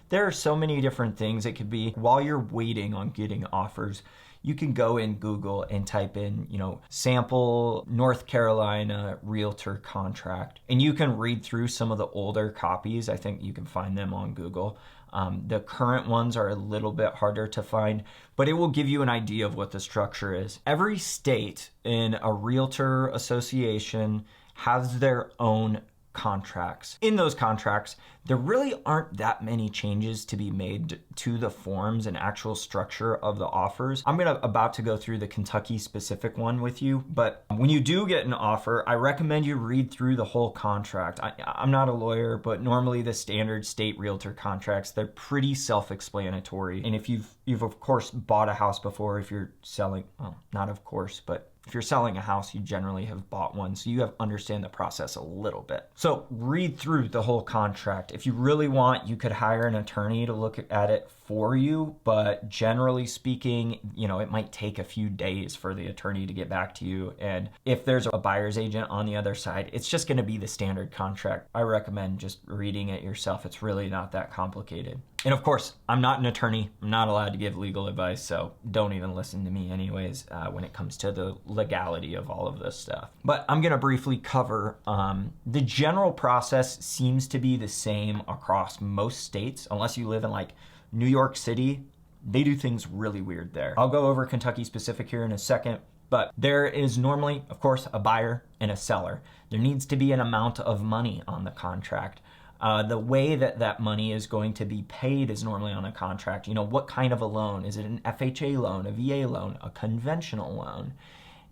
There are so many different things it could be. While you're waiting on getting offers, you can go in Google and type in, sample North Carolina Realtor contract, and you can read through some of the older copies. I think you can find them on Google. The current ones are a little bit harder to find, but it will give you an idea of what the structure is. Every state in a realtor association has their own contracts. In those contracts, there really aren't that many changes to be made to the forms and actual structure of the offers. I'm about to go through the Kentucky specific one with you, but when you do get an offer, I recommend you read through the whole contract. I'm not a lawyer, but normally the standard state realtor contracts, they're pretty self-explanatory. And if you've of course bought a house before, if you're selling, well, not of course, but if you're selling a house, you generally have bought one, so you understand the process a little bit. So read through the whole contract. If you really want, you could hire an attorney to look at it for you, but generally speaking, it might take a few days for the attorney to get back to you. And if there's a buyer's agent on the other side, it's just going to be the standard contract. I recommend just reading it yourself. It's really not that complicated. And of course, I'm not an attorney. I'm not allowed to give legal advice, so don't even listen to me anyways when it comes to the legality of all of this stuff. But I'm going to briefly cover the general process seems to be the same across most states, unless you live in like New York City. They do things really weird there. I'll go over Kentucky specific here in a second, but there is normally, of course, a buyer and a seller. There needs to be an amount of money on the contract. The way that money is going to be paid is normally on a contract. What kind of a loan? Is it an FHA loan, a VA loan, a conventional loan?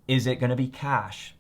Is it going to be cash?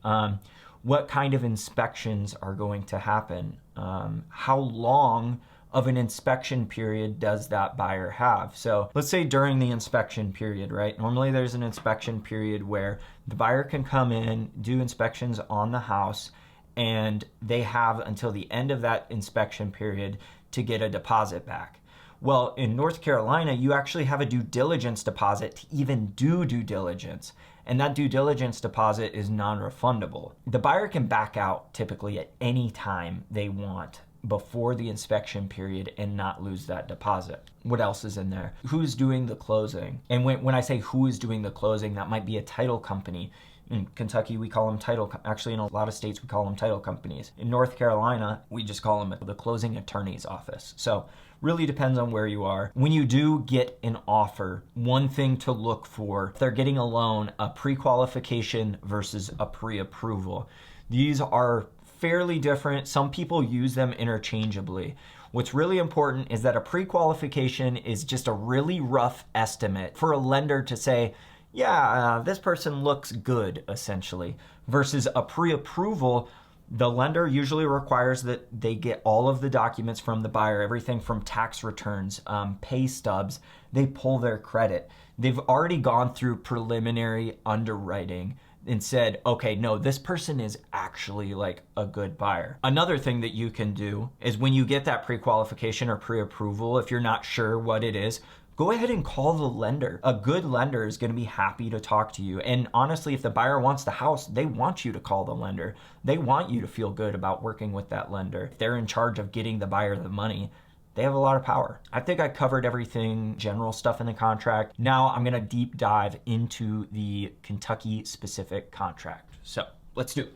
What kind of inspections are going to happen? How long of an inspection period does that buyer have? So let's say during the inspection period, right? Normally there's an inspection period where the buyer can come in, do inspections on the house, and they have until the end of that inspection period to get a deposit back. Well, in North Carolina, you actually have a due diligence deposit to even do due diligence. And that due diligence deposit is non-refundable. The buyer can back out typically at any time they want before the inspection period and not lose that deposit. What else is in there? Who's doing the closing? And when I say who is doing the closing, that might be a title company. In Kentucky, we call them actually in a lot of states, we call them title companies. In North Carolina, we just call them the closing attorney's office. So really depends on where you are. When you do get an offer, one thing to look for, if they're getting a loan, a pre-qualification versus a pre-approval. These are fairly different. Some people use them interchangeably. What's really important is that a pre-qualification is just a really rough estimate for a lender to say, yeah, this person looks good, essentially, versus a pre-approval. The lender usually requires that they get all of the documents from the buyer, everything from tax returns, pay stubs. They pull their credit. They've already gone through preliminary underwriting and said, okay, no, this person is actually like a good buyer. Another thing that you can do is when you get that pre-qualification or pre-approval, if you're not sure what it is, go ahead and call the lender. A good lender is going to be happy to talk to you. And honestly, if the buyer wants the house, they want you to call the lender. They want you to feel good about working with that lender. If they're in charge of getting the buyer the money, they have a lot of power. I think I covered everything, general stuff in the contract. Now I'm going to deep dive into the Kentucky specific contract. So let's do it.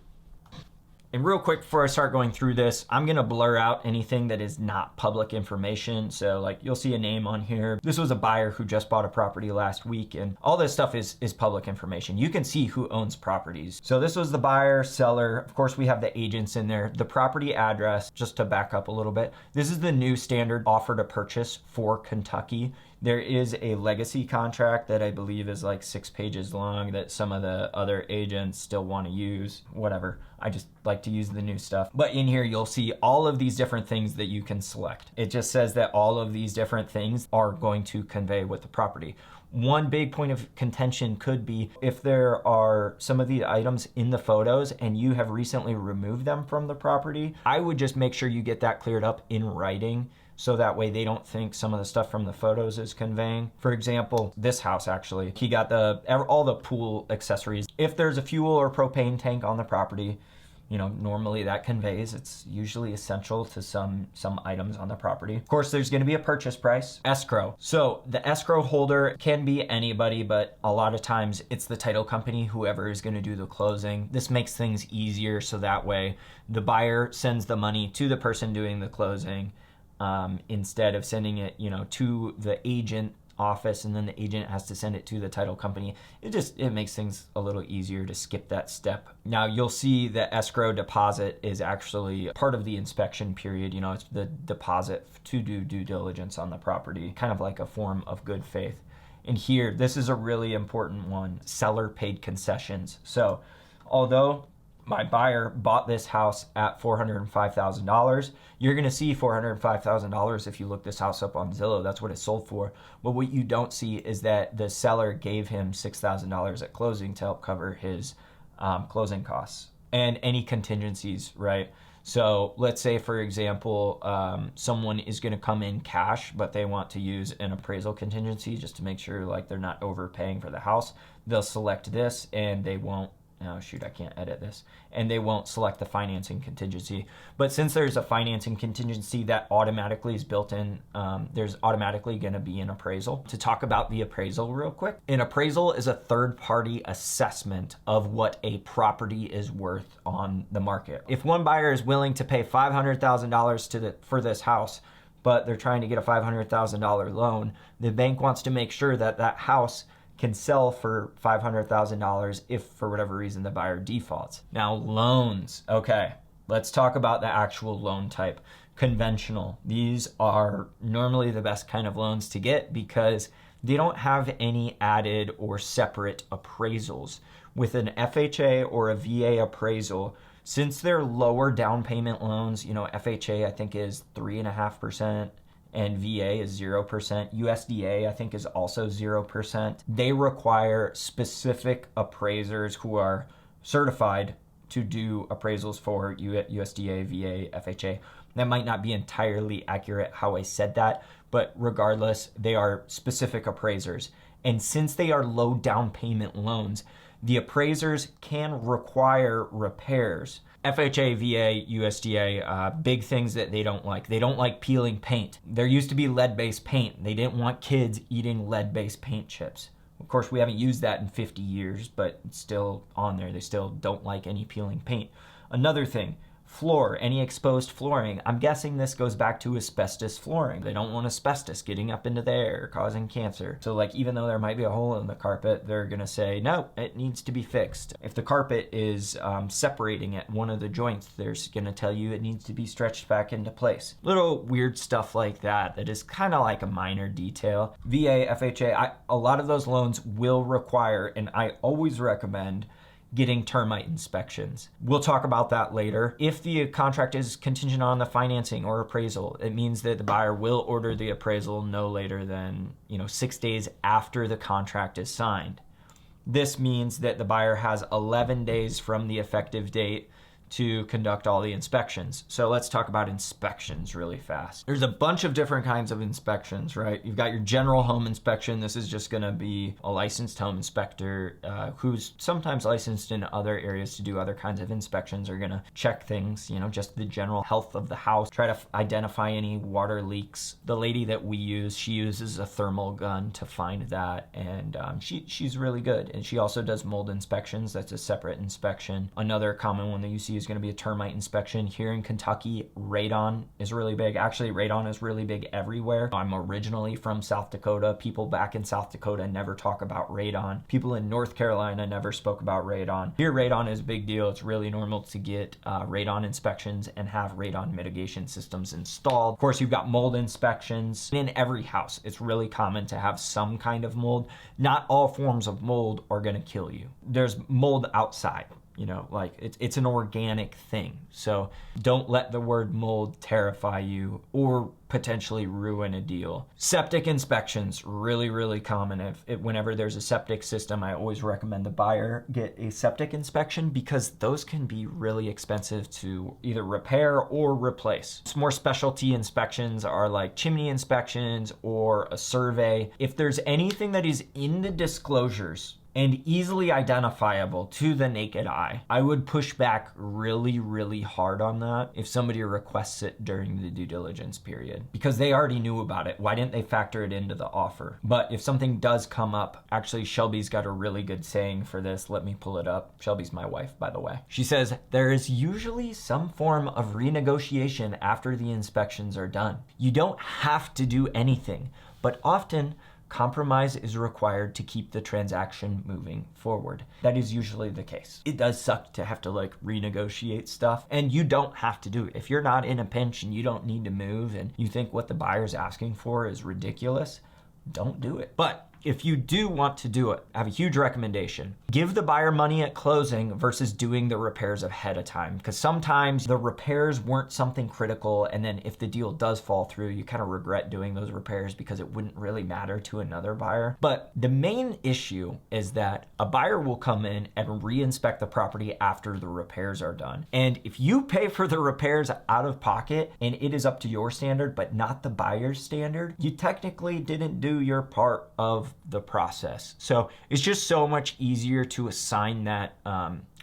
And real quick before I start going through this, I'm gonna blur out anything that is not public information. So like you'll see a name on here. This was a buyer who just bought a property last week, and all this stuff is public information. You can see who owns properties. So this was the buyer, seller. Of course, we have the agents in there. The property address, just to back up a little bit, this is the new standard offer to purchase for Kentucky. There is a legacy contract that I believe is like 6 pages long that some of the other agents still want to use, whatever. I just like to use the new stuff. But in here, you'll see all of these different things that you can select. It just says that all of these different things are going to convey with the property. One big point of contention could be if there are some of the items in the photos and you have recently removed them from the property, I would just make sure you get that cleared up in writing, so that way they don't think some of the stuff from the photos is conveying. For example, this house actually, he got all the pool accessories. If there's a fuel or propane tank on the property, normally that conveys. It's usually essential to some items on the property. Of course, there's going to be a purchase price, escrow. So the escrow holder can be anybody, but a lot of times it's the title company, whoever is going to do the closing. This makes things easier, so that way the buyer sends the money to the person doing the closing, instead of sending it, to the agent office and then the agent has to send it to the title company. It makes things a little easier to skip that step. Now you'll see the escrow deposit is actually part of the inspection period. It's the deposit to do due diligence on the property, kind of like a form of good faith. And here, this is a really important one, seller paid concessions. So although my buyer bought this house at $405,000. You're going to see $405,000 if you look this house up on Zillow. That's what it sold for. But what you don't see is that the seller gave him $6,000 at closing to help cover his closing costs and any contingencies, right? So let's say, for example, someone is going to come in cash, but they want to use an appraisal contingency just to make sure like they're not overpaying for the house. They'll select this and they won't, oh shoot, I can't edit this. And they won't select the financing contingency. But since there's a financing contingency that automatically is built in, there's automatically going to be an appraisal. To talk about the appraisal real quick, an appraisal is a third-party assessment of what a property is worth on the market. If one buyer is willing to pay $500,000 for this house, but they're trying to get a $500,000 loan, the bank wants to make sure that that house can sell for $500,000 if for whatever reason the buyer defaults. Now loans, okay, let's talk about the actual loan type. Conventional, these are normally the best kind of loans to get because they don't have any added or separate appraisals. With an FHA or a VA appraisal, since they're lower down payment loans, you know, FHA I think is 3.5%, and VA is 0%. USDA, I think, is also 0%. They require specific appraisers who are certified to do appraisals for USDA, VA, FHA. That might not be entirely accurate how I said that, but regardless, they are specific appraisers. And since they are low down payment loans, the appraisers can require repairs. FHA, VA, USDA, big things that they don't like. They don't like peeling paint. There used to be lead-based paint. They didn't want kids eating lead-based paint chips. Of course, we haven't used that in 50 years, but it's still on there. They still don't like any peeling paint. Another thing, floor, any exposed flooring. I'm guessing this goes back to asbestos flooring. They don't want asbestos getting up into the air, causing cancer. So like, even though there might be a hole in the carpet, they're gonna say, no, it needs to be fixed. If the carpet is separating at one of the joints, they're gonna tell you it needs to be stretched back into place. Little weird stuff like that is kind of like a minor detail. VA, FHA, a lot of those loans will require, and I always recommend, getting termite inspections. We'll talk about that later. If the contract is contingent on the financing or appraisal, it means that the buyer will order the appraisal no later than 6 days after the contract is signed. This means that the buyer has 11 days from the effective date to conduct all the inspections. So let's talk about inspections really fast. There's a bunch of different kinds of inspections, right? You've got your general home inspection. This is just gonna be a licensed home inspector who's sometimes licensed in other areas to do other kinds of inspections, are gonna check things, just the general health of the house, try to identify any water leaks. The lady that we use, she uses a thermal gun to find that, and she's really good. And she also does mold inspections. That's a separate inspection. Another common one that you see is going to be a termite inspection. Here in Kentucky, radon is really big. Actually, radon is really big everywhere. I'm originally from South Dakota. People back in South Dakota never talk about radon. People in North Carolina never spoke about radon. Here, radon is a big deal. It's really normal to get radon inspections and have radon mitigation systems installed. Of course, you've got mold inspections. In every house, it's really common to have some kind of mold. Not all forms of mold are going to kill you. There's mold outside. Like it's an organic thing. So don't let the word mold terrify you or potentially ruin a deal. Septic inspections, really, really common. Whenever there's a septic system, I always recommend the buyer get a septic inspection because those can be really expensive to either repair or replace. Some more specialty inspections are like chimney inspections or a survey. If there's anything that is in the disclosures and easily identifiable to the naked eye, I would push back really, really hard on that if somebody requests it during the due diligence period, because they already knew about it. Why didn't they factor it into the offer? But if something does come up, actually Shelby's got a really good saying for this. Let me pull it up. Shelby's my wife, by the way. She says, there is usually some form of renegotiation after the inspections are done. You don't have to do anything, but often compromise is required to keep the transaction moving forward. That is usually the case. It does suck to have to renegotiate stuff, and you don't have to do it. If you're not in a pinch and you don't need to move and you think what the buyer's asking for is ridiculous, don't do it. But If you do want to do it, I have a huge recommendation. Give the buyer money at closing versus doing the repairs ahead of time, because sometimes the repairs weren't something critical, and then if the deal does fall through, you kind of regret doing those repairs because it wouldn't really matter to another buyer. But the main issue is that a buyer will come in and re-inspect the property after the repairs are done. And if you pay for the repairs out of pocket and it is up to your standard but not the buyer's standard, you technically didn't do your part of the process. So it's just so much easier to assign that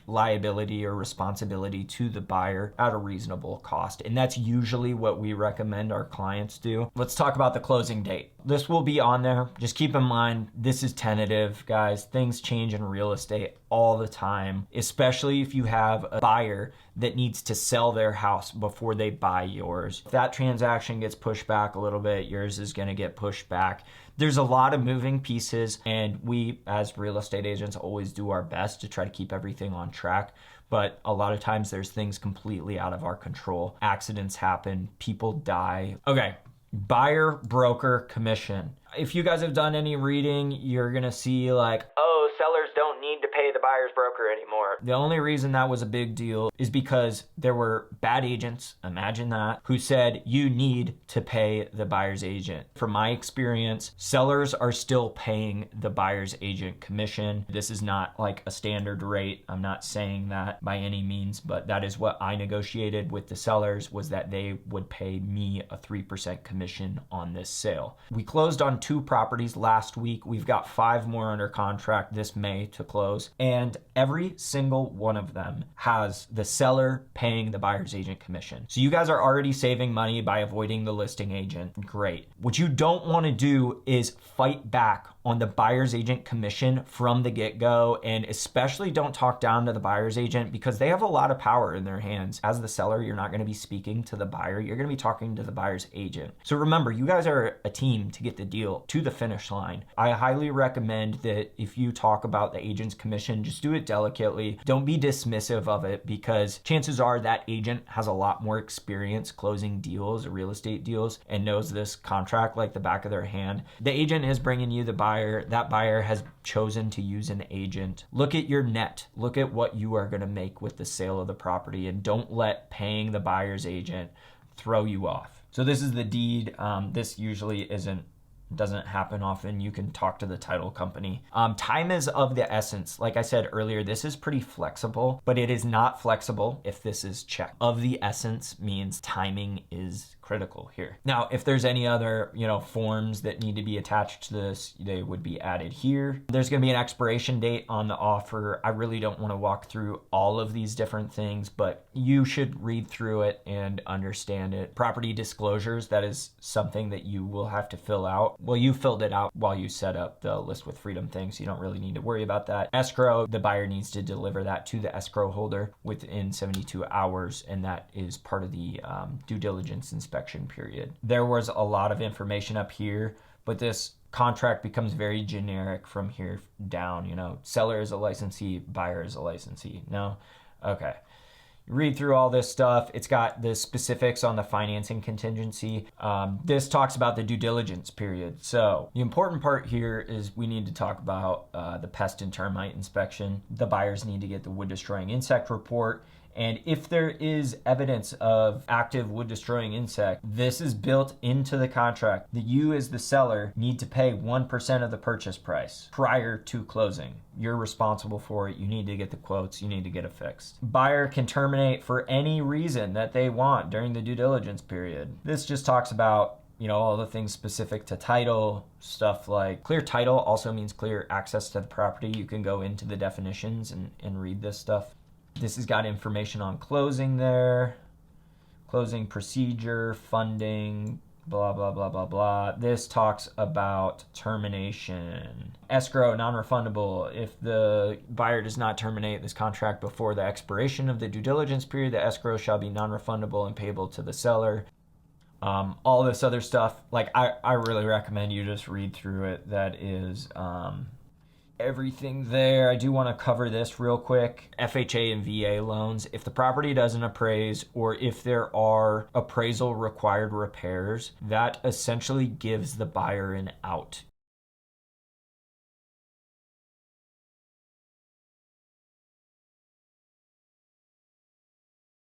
liability or responsibility to the buyer at a reasonable cost. And that's usually what we recommend our clients do. Let's talk about the closing date. This will be on there. Just keep in mind, this is tentative, guys. Things change in real estate all the time, especially if you have a buyer that needs to sell their house before they buy yours. If that transaction gets pushed back a little bit, yours is going to get pushed back. There's a lot of moving pieces, and we as real estate agents always do our best to try to keep everything on track. But a lot of times there's things completely out of our control. Accidents happen, people die. Okay, buyer broker commission. If you guys have done any reading, you're gonna see like, oh, sellers don't need to pay the buyer's broker anymore. The only reason that was a big deal is because there were bad agents, imagine that, who said you need to pay the buyer's agent. From my experience, sellers are still paying the buyer's agent commission. This is not like a standard rate. I'm not saying that by any means, but that is what I negotiated with the sellers, was that they would pay me a 3% commission on this sale. We closed on 2 properties last week. We've got 5 more under contract this May to close, and every single one of them has the seller paying the buyer's agent commission. So you guys are already saving money by avoiding the listing agent. Great. What you don't want to do is fight back on the buyer's agent commission from the get-go, and especially don't talk down to the buyer's agent because they have a lot of power in their hands. As the seller, you're not going to be speaking to the buyer, you're going to be talking to the buyer's agent. So remember, you guys are a team to get the deal to the finish line. I highly recommend that if you talk about the agent's commission, just do it delicately. Don't be dismissive of it, because chances are that agent has a lot more experience closing deals, real estate deals, and knows this contract like the back of their hand. The agent is bringing you the buyer. That buyer has chosen to use an agent. Look at your net. Look at what you are going to make with the sale of the property, and don't let paying the buyer's agent throw you off. So this is the deed. This usually doesn't happen often. You can talk to the title company. Time is of the essence. Like I said earlier, this is pretty flexible, but it is not flexible if this is checked. Of the essence means timing is critical here. Now, if there's any other, forms that need to be attached to this, they would be added here. There's going to be an expiration date on the offer. I really don't want to walk through all of these different things, but you should read through it and understand it. Property disclosures, that is something that you will have to fill out. Well, you filled it out while you set up the list with freedom thing, so you don't really need to worry about that. Escrow, the buyer needs to deliver that to the escrow holder within 72 hours, and that is part of the due diligence inspection period. There was a lot of information up here, but this contract becomes very generic from here down. Seller is a licensee, buyer is a licensee. No? Okay. Read through all this stuff. It's got the specifics on the financing contingency. This talks about the due diligence period. So the important part here is we need to talk about the pest and termite inspection. The buyers need to get the wood destroying insect report. And if there is evidence of active wood destroying insect, this is built into the contract that you as the seller need to pay 1% of the purchase price prior to closing. You're responsible for it. You need to get the quotes. You need to get it fixed. Buyer can terminate for any reason that they want during the due diligence period. This just talks about all the things specific to title, stuff like clear title also means clear access to the property. You can go into the definitions and read this stuff. This has got information on closing there, closing procedure, funding, blah, blah, blah, blah, blah. This talks about termination. Escrow, non-refundable. If the buyer does not terminate this contract before the expiration of the due diligence period, the escrow shall be non-refundable and payable to the seller. All this other stuff, like I really recommend you just read through it. That is everything there. I do want to cover this real quick. FHA and VA loans. If the property doesn't appraise, or if there are appraisal required repairs, that essentially gives the buyer an out.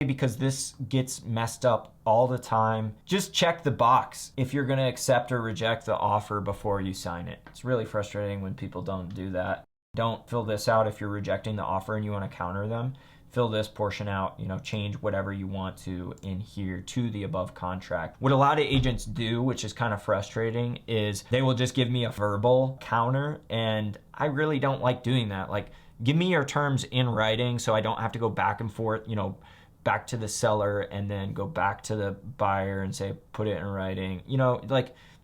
because this gets messed up all the time. Just check the box if you're gonna accept or reject the offer before you sign it. It's really frustrating when people don't do that. Don't fill this out if you're rejecting the offer and you want to counter them. Fill this portion out, change whatever you want to in here to the above contract. What a lot of agents do, which is kind of frustrating, is they will just give me a verbal counter, and I really don't like doing that. Like, give me your terms in writing so I don't have to go back and forth, back to the seller and then go back to the buyer and say, put it in writing.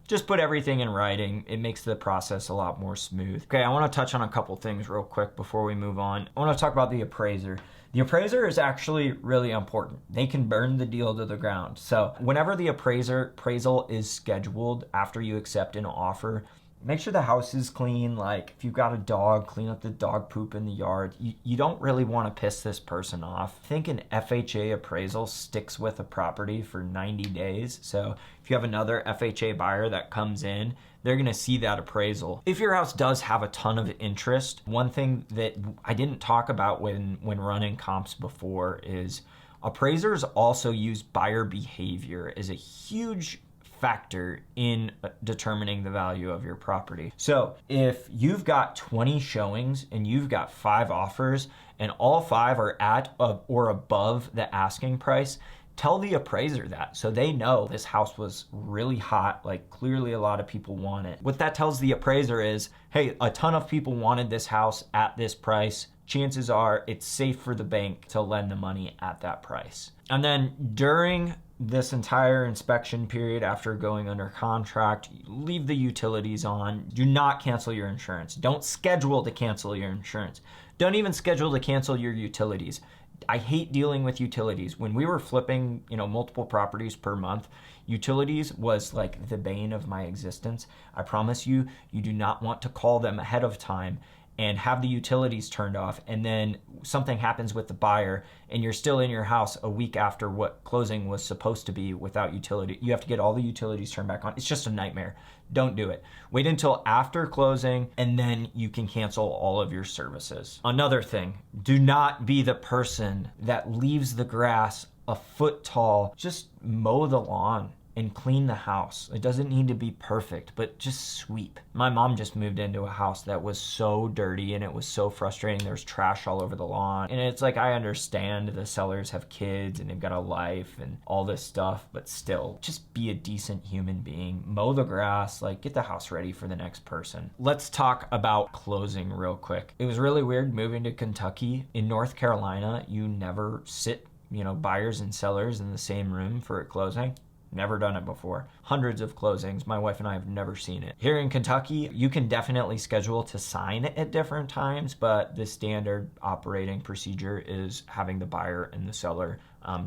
Just put everything in writing. It makes the process a lot more smooth. Okay, I want to touch on a couple things real quick before we move on. I want to talk about the appraiser. The appraiser is actually really important. They can burn the deal to the ground. So whenever the appraisal is scheduled after you accept an offer, make sure the house is clean. Like, if you've got a dog, clean up the dog poop in the yard. You don't really want to piss this person off. I think an FHA appraisal sticks with a property for 90 days. So if you have another FHA buyer that comes in, they're gonna see that appraisal. If your house does have a ton of interest, one thing that I didn't talk about when running comps before is appraisers also use buyer behavior as a huge factor in determining the value of your property. So if you've got 20 showings and you've got 5 offers and all 5 are at or above the asking price, tell the appraiser that so they know this house was really hot, like clearly a lot of people want it. What that tells the appraiser is, hey, a ton of people wanted this house at this price. Chances are it's safe for the bank to lend the money at that price. And then during this entire inspection period after going under contract, leave the utilities on. Do not cancel your insurance. Don't schedule to cancel your insurance. Don't even schedule to cancel your utilities. I hate dealing with utilities. When we were flipping, multiple properties per month, utilities was like the bane of my existence. I promise you, you do not want to call them ahead of time and have the utilities turned off, and then something happens with the buyer and you're still in your house a week after what closing was supposed to be without utility. You have to get all the utilities turned back on. It's just a nightmare. Don't do it. Wait until after closing and then you can cancel all of your services. Another thing, do not be the person that leaves the grass a foot tall. Just mow the lawn and clean the house. It doesn't need to be perfect, but just sweep. My mom just moved into a house that was so dirty and it was so frustrating. There's trash all over the lawn. And it's like, I understand the sellers have kids and they've got a life and all this stuff, but still, just be a decent human being. Mow the grass, get the house ready for the next person. Let's talk about closing real quick. It was really weird moving to Kentucky. In North Carolina, you never sit, buyers and sellers in the same room for a closing. Never done it before. Hundreds of closings. My wife and I have never seen it. Here in Kentucky, you can definitely schedule to sign at different times, but the standard operating procedure is having the buyer and the seller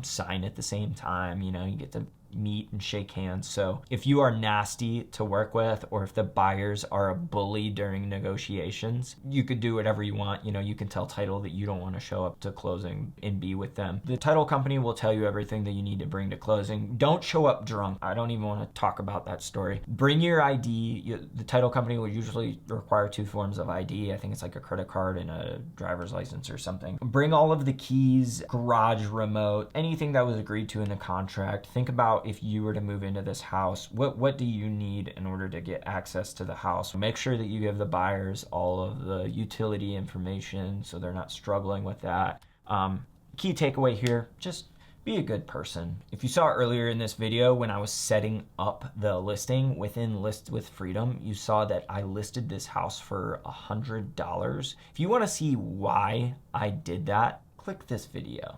sign at the same time. You get to meet and shake hands. So if you are nasty to work with, or if the buyers are a bully during negotiations, you could do whatever you want. You can tell title that you don't want to show up to closing and be with them. The title company will tell you everything that you need to bring to closing. Don't show up drunk. I don't even want to talk about that story. Bring your ID. The title company will usually require 2 forms of ID. I think it's like a credit card and a driver's license or something. Bring all of the keys, garage remote, anything that was agreed to in the contract. Think about if you were to move into this house, what do you need in order to get access to the house? Make sure that you give the buyers all of the utility information so they're not struggling with that. Key takeaway here, just be a good person. If you saw earlier in this video when I was setting up the listing within List with Freedom, you saw that I listed this house for $100. If you want to see why I did that, click this video.